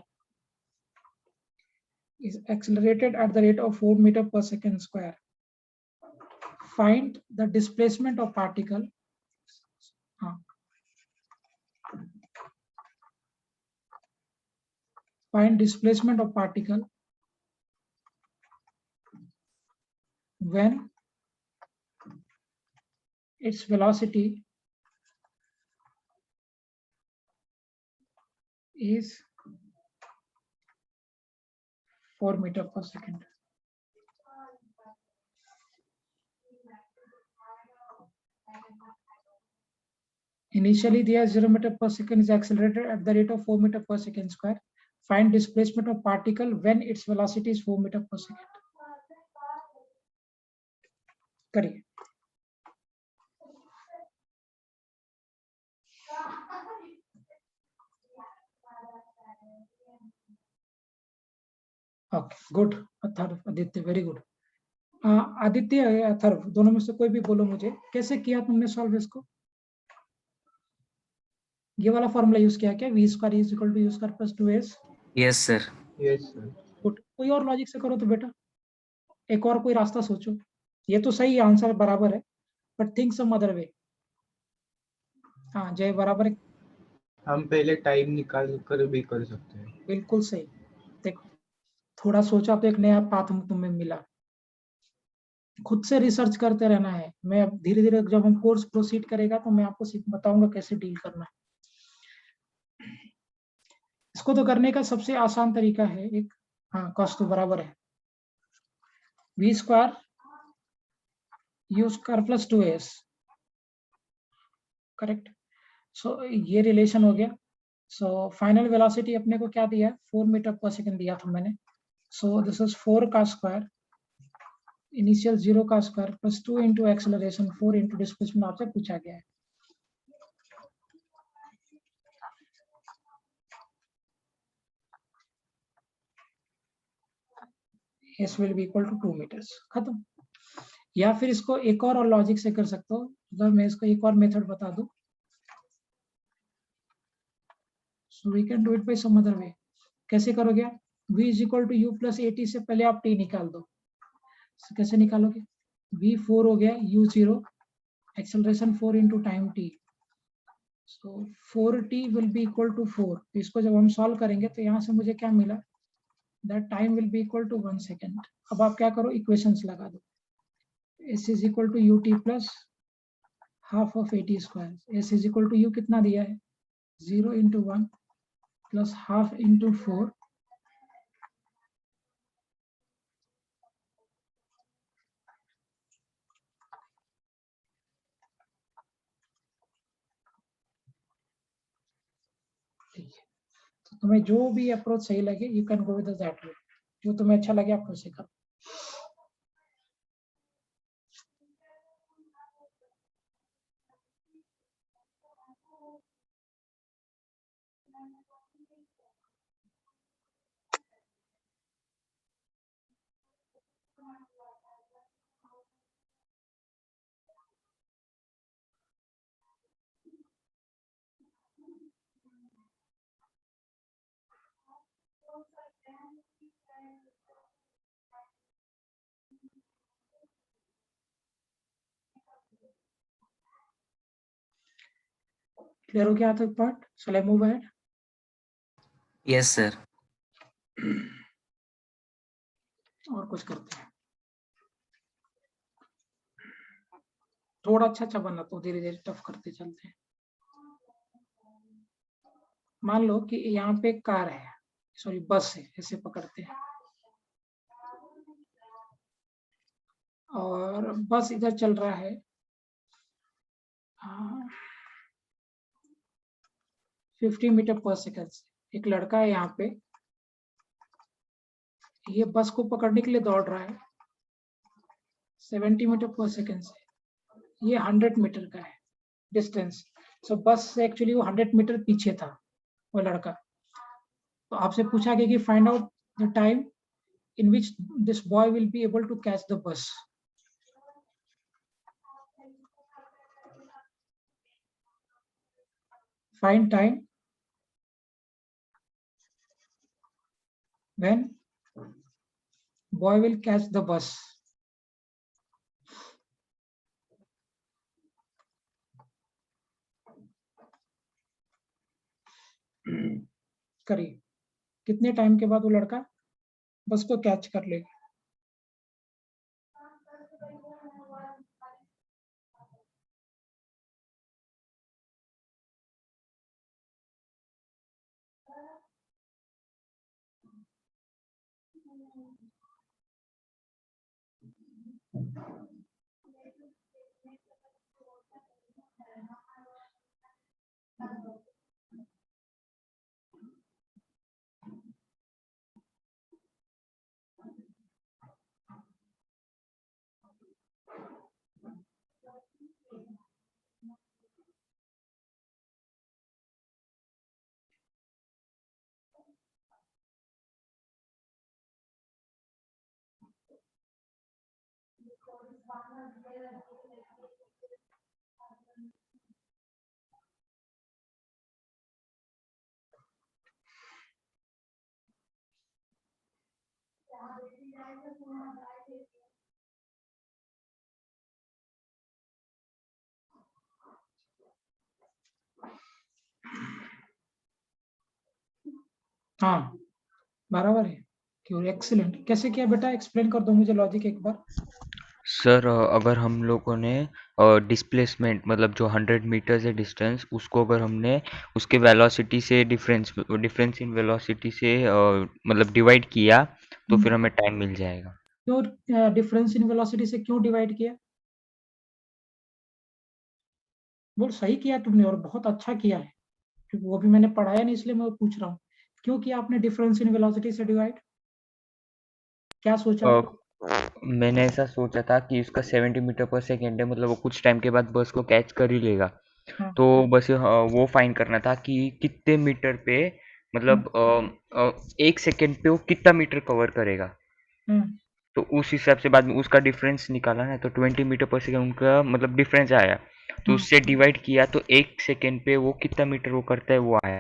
Find the displacement of particle. Find displacement of particle when its velocity is 4 meter per second. Initially, the 0 meter per second is accelerated at the rate of 4 meter per second square. Find displacement of particle when its velocity is 4 meter per second. करिए। Okay, good. Atharva, Aditya, very good. Aditya या अथर्व, दोनों में से कोई भी बोलो मुझे, कैसे किया तुमने सॉल्व इसको? ये वाला फॉर्मूला यूज किया क्या? v square is equal to u square plus 2s? Yes, sir. Yes, sir. Good. कोई और लॉजिक से करो तो बेटा, एक और कोई रास्ता सोचो। ये तो सही आंसर बराबर है, but think some other way. हाँ जय, बराबर है, हम पहले टाइम निकाल कर भी कर सकते हैं। बिल्कुल सही। देखो, थोड़ा सोचा तो एक नया पाथ तुम्हें मिला। खुद से रिसर्च करते रहना है। मैं अब धीरे धीरे जब हम कोर्स प्रोसीड करेगा तो मैं आपको बताऊंगा कैसे डील करना है। इसको तो करने का सबसे आसान तरीका है एक, हाँ कॉस तो बराबर है v square u square plus 2s correct. So ये रिलेशन हो गया। सो फाइनल वेलोसिटी अपने को क्या दिया है, 4 मीटर पर सेकंड दिया था मैंने। सो दिस इज 4 का स्क्वायर, इनिशियल 0 का square plus 2 into acceleration 4 into displacement आपसे पूछा गया है। S will be equal to 2 meters, खत्म। या फिर इसको एक और लॉजिक से कर सकते हो, अगर मैं इसको एक और मेथड बता दूं, so we can do it by some other way। कैसे करोगे आप? v is equal to u plus at से पहले आप t निकाल दो। so कैसे निकालोगे? v 4 हो गया, u 0, acceleration 4 into time t, so 4t will be equal to 4। तो इसको जब हम सॉल्व करेंगे तो यहाँ से मुझे क्या मिला, that time will be equal to 1 second। अब आप क्या करो, इक्वेशंस लगा दो। s is equal to ut plus half of at square। s is equal to u कितना दिया है, 0 into 1 plus half into 4 तो तुम्हें जो भी अप्रोच सही लगे, you can go with that way, जो तुम्हें अच्छा लगे आप वैसे करो। क्लियर हो गया तो part, shall I move ahead? Yes, sir. और कुछ करते हैं, थोड़ा अच्छा बनना तो धीरे धीरे टफ करते चलते हैं। मान लो कि यहाँ पे कार है, सॉरी बस है, ऐसे पकड़ते हैं, और बस इधर चल रहा है 50 मीटर पर सेकंड से। एक लड़का है यहाँ पे, ये बस को पकड़ने के लिए दौड़ रहा है 70 मीटर पर सेकंड से। ये 100 मीटर का है डिस्टेंस। सो बस से एक्चुअली वो 100 मीटर पीछे था वो लड़का। तो आपसे पूछा गया कि find out the time in which this boy will be able to catch the bus। Find time when boy will catch the bus। करिए, कितने टाइम के बाद वो लड़का बस को कैच कर लेगा? हाँ बराबर है, क्यों? एक्सीलेंट। कैसे किया बेटा, एक्सप्लेन कर दो मुझे लॉजिक एक बार। सर अगर हम लोगों ने डिस्प्लेसमेंट मतलब जो 100 मीटर्स है डिस्टेंस, उसको अगर हमने उसके वेलोसिटी से डिफरेंस इन वेलोसिटी से मतलब डिवाइड किया तो फिर हमें टाइम मिल जाएगा। क्यों डिफरेंस इन वेलोसिटी से क्यों डिवाइड किया? बोल सही किया तुमने और बहुत अच्छा किया है, क्योंकि वो भी मैंने पढ़ाया नहीं इसलिए मैं पूछ रहा हूँ। क्यों किया आपने डिफरेंस इन वेलोसिटी से डिवाइड? क्या सोचा? मैंने ऐसा सोचा था कि उसका 70 मीटर पर सेकेंड है, मतलब वो कुछ टाइम के बाद बस को कैच कर ही लेगा। हाँ। तो बस वो फाइंड करना था कि कितने मीटर पे, मतलब 1 सेकेंड पे वो कितना मीटर कवर करेगा। तो उस हिसाब से बाद में उसका डिफरेंस निकाला ना, तो 20 मीटर पर सेकेंड उनका मतलब डिफरेंस आया। तो उससे डिवाइड किया तो 1 सेकेंड पे वो कितना मीटर वो करता है वो आया।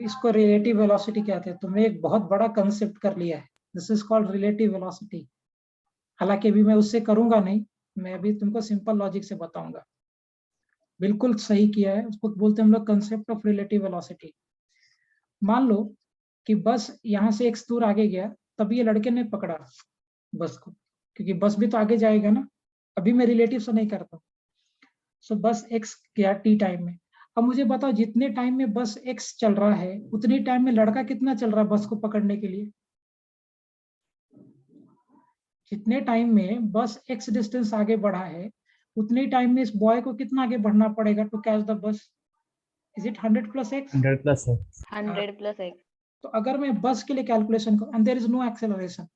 इसको रिलेटिव वेलोसिटी कहते हैं। तुमने एक बहुत बड़ा कंसेप्ट कर लिया है, this is called relative velocity. हालांकि अभी मैं उससे करूंगा नहीं, मैं अभी तुमको सिंपल लॉजिक से बताऊंगा। बिल्कुल सही किया है, उसको बोलते हैं हम लोग कंसेप्ट ऑफ रिलेटिव वेलोसिटी। मान लो कि बस यहाँ से एक दूर आगे गया, तब ये लड़के ने पकड़ा बस को, क्योंकि बस भी तो आगे जाएगा ना। अभी मैं रिलेटिव से नहीं करता। सो बस एक्स गया टी टाइम में। अब मुझे बताओ जितने टाइम में बस एक्स चल रहा है उतने टाइम में लड़का कितना चल रहा है बस को पकड़ने के लिए? जितने टाइम में बस एक्स डिस्टेंस आगे बढ़ा है उतने टाइम में इस बॉय को कितना आगे बढ़ना पड़ेगा to catch the bus? Is it 100 + x? 100 + x. तो अगर मैं बस के लिए कैलकुलेशन करूं and there is no acceleration,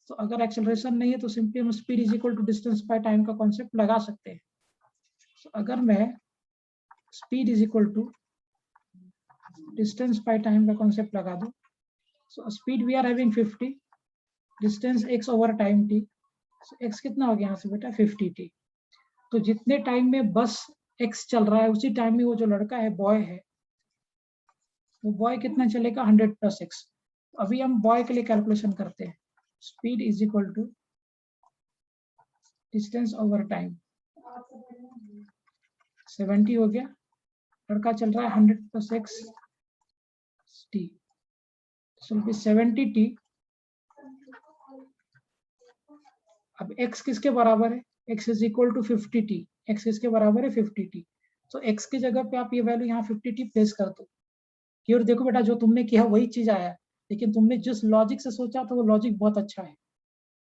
तो अगर एक्सेलरेशन नहीं है तो सिंपली हम speed is equal to distance by time का कॉन्सेप्ट लगा सकते हैं। तो अगर मैं speed is equal to distance by time का कॉन्सेप्ट लगा दूं, so speed we are having 50, distance x over time t, so x कितना हो गया यहाँ से बेटा 50t। तो जितने टाइम में बस x चल रहा है उसी टाइम में वो जो लड़का है बॉय है, वो बॉय कितना चलेगा 100 + x। अभी हम बॉय के लिए कैलकुलेशन करते हैं, speed is equal to distance over time, 70 हो गया, लड़का चल रहा है 100 + x t, so 70t। अब x किसके बराबर है? x is equal to 50t। x किसके बराबर है? 50t। तो x की जगह पे आप ये वैल्यू यहाँ 50t प्लेस कर दो कि, और देखो बेटा जो तुमने किया वही चीज आया, लेकिन तुमने जिस लॉजिक से सोचा था वो लॉजिक बहुत अच्छा है,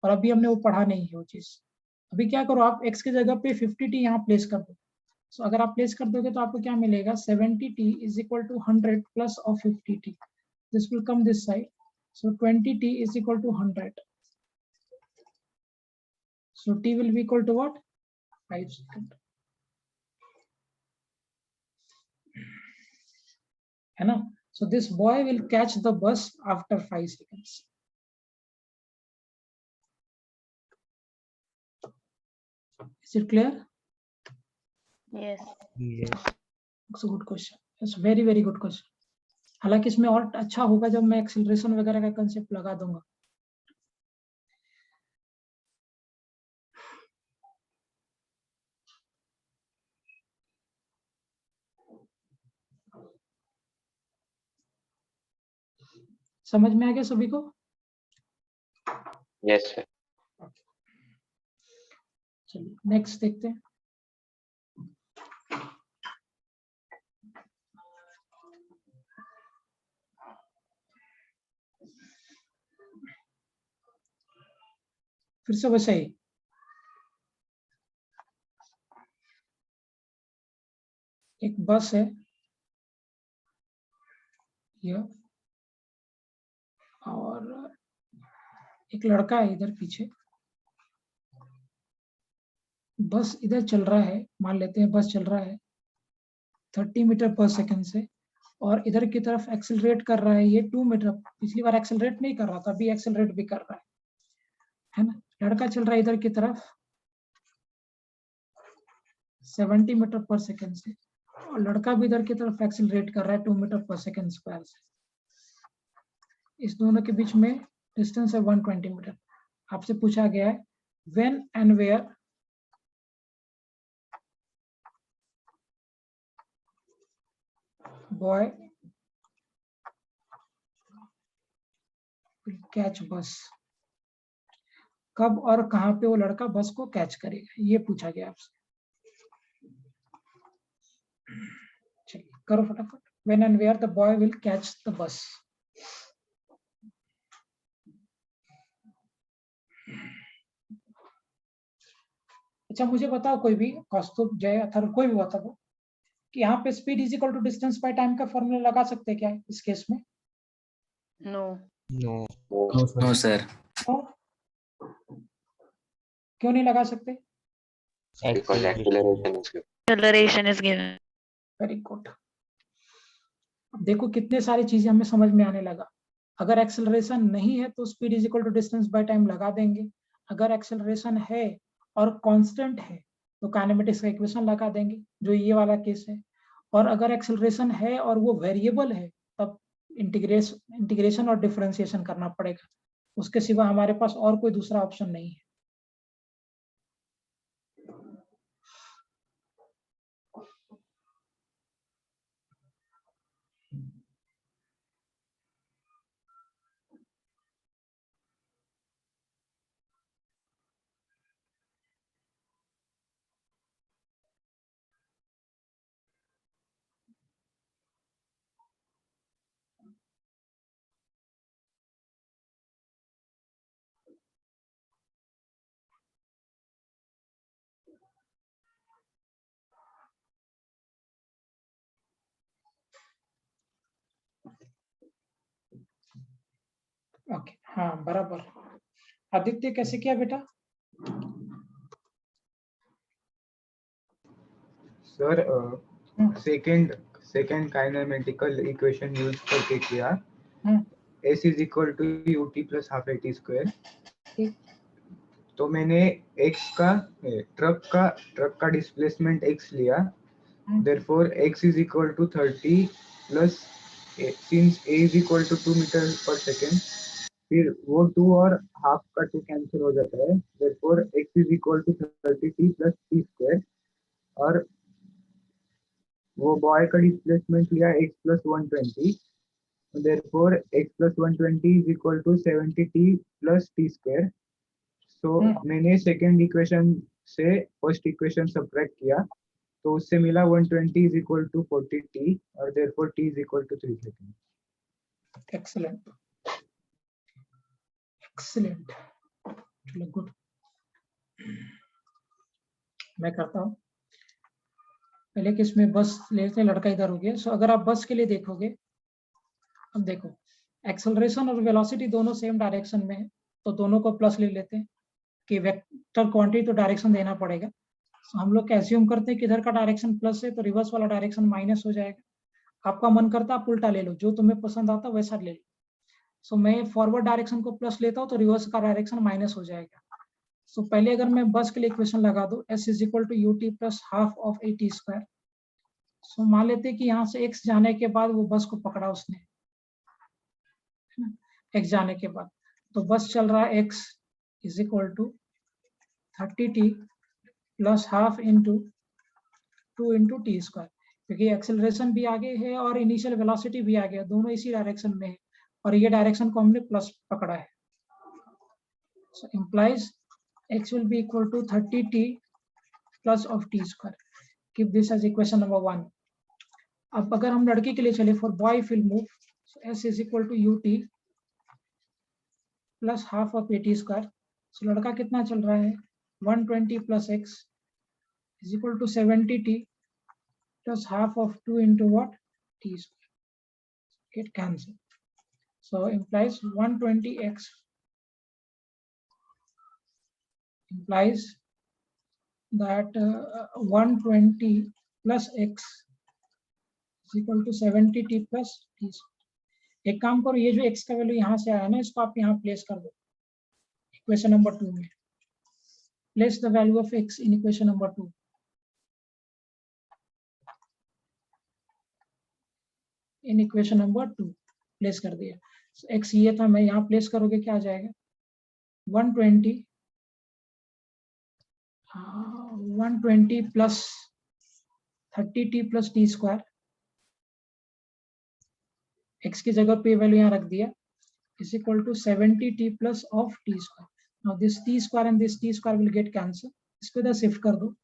और अभी हमने वो पढ़ा नहीं है वो चीज। अभी क्या करो, आप x की जगह पे 50t यहाँ प्लेस कर दो। सो अगर आप प्लेस कर दोगे तो आपको क्या मिलेगा? 70t is equal to 100 plus of 50t। This will come this side, so 20t is equal to 100। So t will be equal to what? 5 seconds. है ना? So this boy will catch the bus after 5 seconds. Is it clear? Yes. It's a good question. It's very very good question. हालांकि इसमें और अच्छा होगा जब मैं एक्सेलरेशन वगैरह का कंसेप्ट लगा दूंगा। समझ में आ गया सभी को? Yes, sir. चलिए नेक्स्ट देखते हैं। फिर से वैसे ही एक बस है ये, और एक लड़का है इधर पीछे। बस इधर चल रहा है, मान लेते हैं बस चल रहा है 30 मीटर पर सेकंड से, और इधर की तरफ एक्सेलरेट कर रहा है ये 2 मीटर। पिछली बार एक्सेलरेट नहीं कर रहा था, अभी एक्सेलरेट भी कर रहा है ना। लड़का चल रहा है इधर की तरफ 70 मीटर पर सेकंड से, और लड़का भी इधर की तरफ एक्सेलरेट कर रहा है 2 मीटर पर सेकंड स्क्वायर से। इस दोनों के बीच में डिस्टेंस है 120 मीटर। आपसे पूछा गया है when and where boy will catch bus, कब और कहां पे वो लड़का बस को कैच करेगा, ये पूछा गया आपसे। चलिए करो फटाफट। When and where the boy will catch the bus. अच्छा मुझे बताओ, कोई भी, कौस्तुभ, जय, अथर्व, कोई भी बताओ, कि यहाँ पे speed is equal to distance by time का फॉर्मूला लगा सकते हैं क्या इस केस में? No. No. No, sir. तो क्यों नहीं लगा सकते? Because acceleration is given. Acceleration is given. Very good. अब देखो कितने सारी चीजें हमें समझ में आने लगा। अगर एक्सेलरेशन नहीं है तो speed is equal to distance by time लगा देंगे। अगर एक्सेलरेशन है और कांस्टेंट है तो काइनेमेटिक्स का इक्वेशन लगा देंगे, जो ये वाला केस है। और अगर एक्सेलरेशन है और वो वेरिएबल है तब इंटीग्रेशन और डिफरेंशिएशन करना पड़ेगा। उसके सिवा हमारे पास और कोई दूसरा ऑप्शन नहीं है। ओके, हाँ बराबर। आदित्य कैसे किया बेटा? Sir second kinematical equation use करके किया। S is equal to ut plus half at square. ठीक। तो मैंने ट्रक का डिस्प्लेसमेंट x लिया, therefore x is equal to 30 plus since a is equal to 2 metre per second, फिर वो 2 और हाफ का 2 कैंसिल हो जाता है, therefore x is equal to 30t plus t square. और वो बॉय का डिस्प्लेसमेंट लिया x plus 120, therefore x plus 120 is equal to 70t plus t square. So मैंने सेकेंड इक्वेशन से फर्स्ट इक्वेशन सब्ट्रैक्ट किया तो उससे मिला 120 is equal to 40t और therefore t is equal to 3 seconds. Excellent excellent, चलो गुड। मैं करता हूँ पहले कि इसमें बस लेते, लड़का इधर हो गया। सो अगर आप बस के लिए देखोगे, अब देखो एक्सेलरेशन और वेलोसिटी दोनों सेम डायरेक्शन में है तो दोनों को प्लस ले लेते हैं कि वेक्टर क्वांटिटी तो डायरेक्शन देना पड़ेगा। so, हम लोग एज्यूम करते हैं कि इधर का डायरेक्शन प्लस है तो रिवर्स वाला डायरेक्शन माइनस हो जाएगा। आपका मन करता है आप उल्टा ले लो, जो तुम्हें पसंद आता वैसा ले लो। सो मैं फॉरवर्ड डायरेक्शन को प्लस लेता हूँ तो रिवर्स का डायरेक्शन माइनस हो जाएगा। सो पहले अगर मैं बस के लिए इक्वेशन लगा दूं s is equal to ut plus half of at square. So मान लेते हैं कि यहाँ से x जाने के बाद वो बस को पकड़ा उसने, x जाने के बाद तो बस चल रहा है x is equal to 30t plus half into 2 into t square, क्योंकि एक्सेलरेशन भी आगे है और इनिशियल वेलोसिटी भी आगे है, दोनों इसी डायरेक्शन में है और ये डायरेक्शन को हमने प्लस पकड़ा है। So implies x will be equal to 30t plus of t square. Keep this as equation number 1. अब अगर हम लड़की के लिए चले, for boy if we'll move, so s is equal to ut plus half of at square. So लड़का कितना चल रहा है 120 plus x is equal to 70t plus half of 2 into what t square. Get cancelled. So implies 120x implies that 120 plus x is equal to 70t plus t. एक काम करो, ये जो x का वैल्यू यहाँ से आया ना, इसको आप यहाँ प्लेस कर दो इक्वेशन नंबर 2 में। Place the value of x in equation number 2। In equation number 2 place कर दिया। so, x ये था, मैं यहाँ प्लेस करोगे क्या आ जाएगा 120 plus 30t plus T square, x की जगह पे वैल्यू यहाँ रख दिया, is equal to 70t plus of t square. Now this t square and this t square will get cancelled. इसको इधर शिफ्ट कर दो,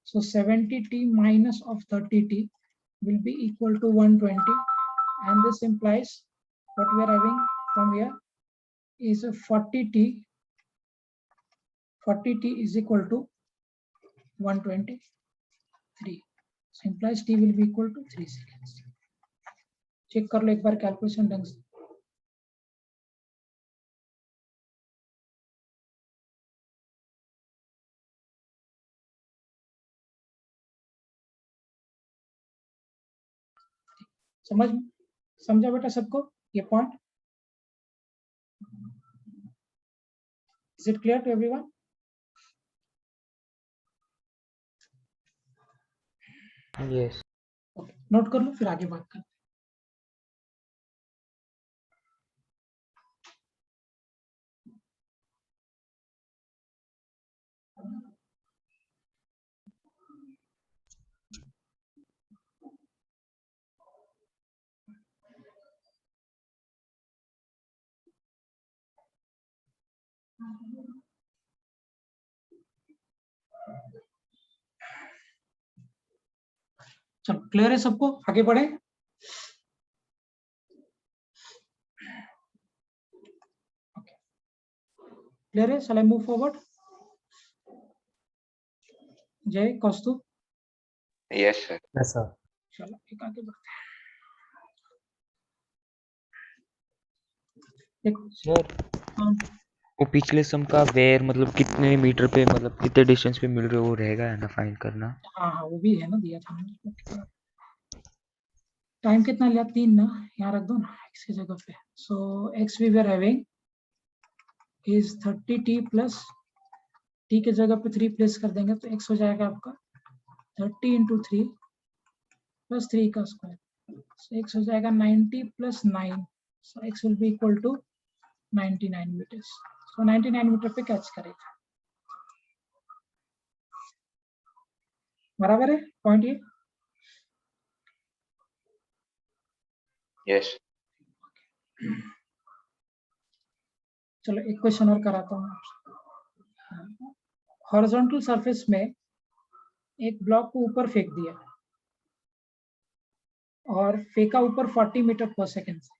so 70t minus of 30t will be equal to 120, and this implies what we are having from here is a 40t is equal to 123. implies t will be equal to 3 seconds. Check कर लो एक बार कैलकुलेशन ढंग से. समझा बेटा सबको ये point? Is it clear to everyone? Yes Okay, note कर लो फिर आगे बात करते हैं. चलो क्लियर है सबको, आगे बढ़े. क्लियर है? shall I move forward? जय कौस्तुभ. Yes, sir. Yes, sir. चलो एक आगे बढ़ते हैं. देखो सर वो पिछले सम का वेयर मतलब कितने मीटर पे मतलब कितने डिस्टेंस पे मिल रहे हो वो रहेगा है ना फाइंड करना. हाँ हाँ वो भी है ना, दिया था मैंने. टाइम कितना लिया? 3 ना, यहाँ रख दो ना x की जगह पे. सो x we were having is 30t plus t की जगह पे 3 प्लेस कर देंगे तो x हो जाएगा आपका 30 into 3 plus 3 का स्क्वायर. so x हो जाएगा 90 plus 9. so x will be equal to 99 meters. so 99 metre पे कैच करेगा. बराबर है पॉइंट ये? Yes. चलो एक क्वेश्चन और कराता हूँ आपसे. हॉरिजॉन्टल सरफेस में एक ब्लॉक को ऊपर फेंक दिया और फेंका ऊपर 40 मीटर पर सेकेंड से.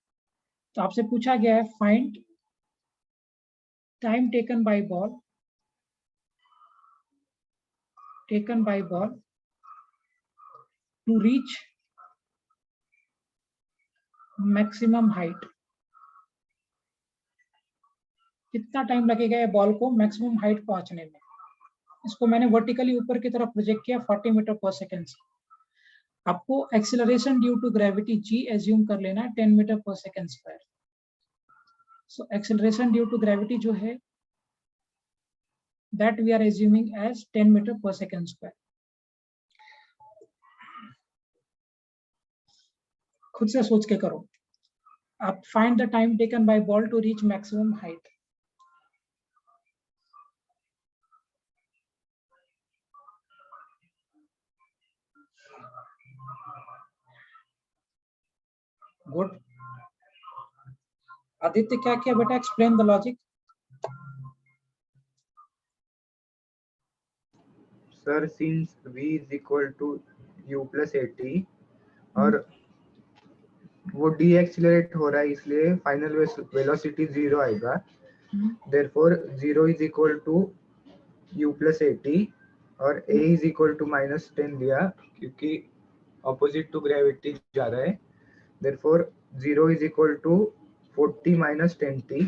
तो आपसे पूछा गया है find time taken by ball to reach maximum height. कितना टाइम लगेगा ये बॉल को मैक्सिमम हाइट पहुंचने में? इसको मैंने वर्टिकली ऊपर की तरफ प्रोजेक्ट किया 40 मीटर पर सेकेंड से. आपको acceleration due to gravity g assume कर लेना है 10 metre per second square. So acceleration due to gravity जो है that we are assuming as 10 meter per second square. खुद से सोच के करो. आप find the time taken by ball to reach maximum height. Good. Aditya क्या किया बेटा? Explain the logic. Sir, since v is equal to u plus at और वो डीएक्सिलरेट हो रहा है इसलिए फाइनल वेलोसिटी 0 आएगा. therefore 0 is equal to u plus at और a is equal to -10 लिया क्योंकि ऑपोजिट टू ग्रेविटी जा रहा है. therefore 0 is equal to 40 minus 10t.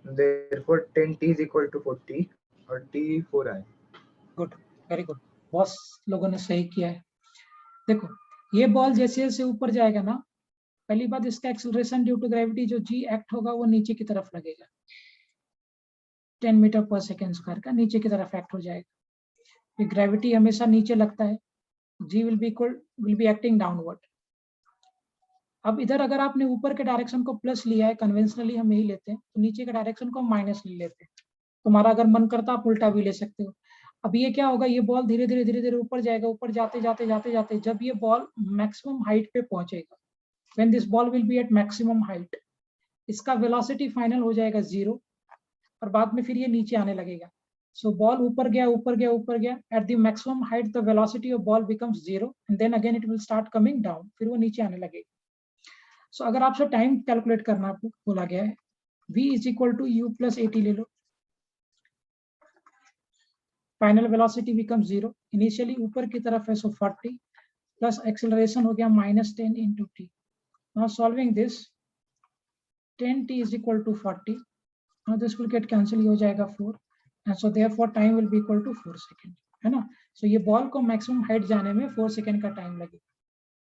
therefore 10t is equal to 40 और t 4 आए. Good, very good. बहुत लोगों ने सही किया है. देखो ये बॉल जैसे जैसे ऊपर जाएगा ना, पहली बात इसका एक्सेलरेशन ड्यू टू ग्रेविटी जो g एक्ट होगा वो नीचे की तरफ लगेगा. 10 मीटर पर सेकेंड स्क्वायर का नीचे की तरफ एक्ट हो जाएगा. ग्रेविटी हमेशा नीचे लगता है. g will be acting downward. अब इधर अगर आपने ऊपर के डायरेक्शन को प्लस लिया है, कन्वेंशनली हम यही लेते हैं, तो नीचे के डायरेक्शन को माइनस ले लेते हैं. तुम्हारा अगर मन करता आप उल्टा भी ले सकते हो. अब ये क्या होगा, ये बॉल धीरे धीरे ऊपर जाएगा. ऊपर जाते जाते जब ये बॉल मैक्सिमम हाइट पे पहुंचेगा, when this ball will be at maximum height, इसका वेलोसिटी फाइनल हो जाएगा 0 और बाद में फिर ये नीचे आने लगेगा. सो बॉल ऊपर गया. At the maximum height the velocity of ball becomes 0 and then again it will start coming down. फिर वो नीचे आने लगेगा. सो अगर आपसे टाइम कैलकुलेट करना आपको बोला गया है, v is equal to u plus at ले लो. Final velocity become 0. इनिशियली ऊपर की तरफ है सो 40 प्लस एक्सेलरेशन हो गया -10 into t. Now solving this, 10t is equal to 40. Now this will get cancel, ये हो जाएगा 4, and so therefore time will be equal to 4 second, है ना. So ये बॉल को मैक्सिमम हाइट जाने में 4 सेकेंड का टाइम लगेगा.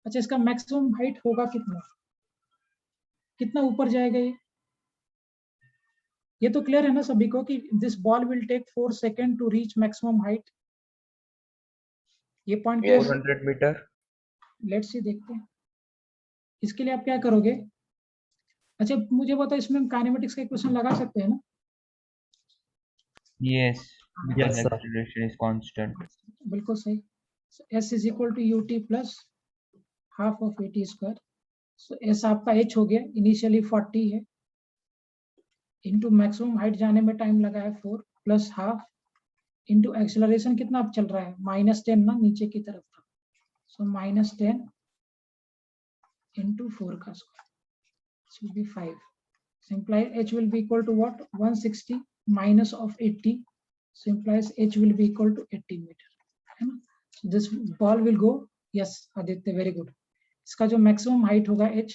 अच्छा, इसका मैक्सिमम हाइट होगा कितना, कितना ऊपर जाएगा ये तो क्लियर है ना सभी को कि this ball will take 4 second to reach maximum height. ये पॉइंट Yes. 400 मीटर. लेट्स सी, देखते हैं. इसके लिए आप क्या करोगे. अच्छा मुझे बताओ, इसमें हम काइनेमेटिक्स का इक्वेशन लगा सकते हैं ना. Yes, Yes, because sir. acceleration is constant. बिल्कुल सही. So s is equal to ut plus half of at square. So s आपका h हो गया, इनिशियली 40 है, इनटू मैक्सिमम हाइट जाने में टाइम लगा है 4 प्लस हाफ इनटू एक्सेलरेशन कितना अब चल रहा है -10 ना, नीचे की तरफ था. सो -10 into 4 का square, this will be 5. So implies h will be equal to what, 160 minus of 80. So implies h will be equal to 80 meter, है ना. So this ball will go, yes Aditya, very good. इसका जो maximum height होगा h,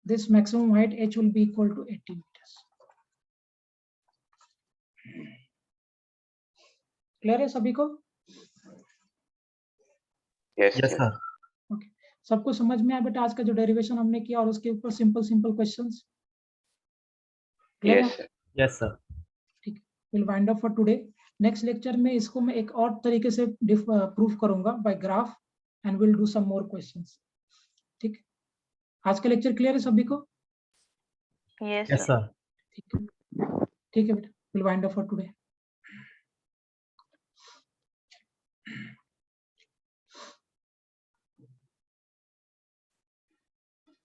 this maximum height h will be equal to 80 meters. Clear है सभी को. Yes, Yes, sir. sir. Okay, सबको समझ में आया बेटा आज का जो डेरिवेशन हमने किया और उसके ऊपर simple questions. Yes, sir. Yes, sir. ठीक, will wind up for today. Next lecture में इसको मैं एक और तरीके से प्रूफ करूंगा by graph, and will do some more questions. ठीक, आज का लेक्चर क्लियर है सभी को. Yes, Yes, sir. sir. ठीक है बेटा, will wind up for today.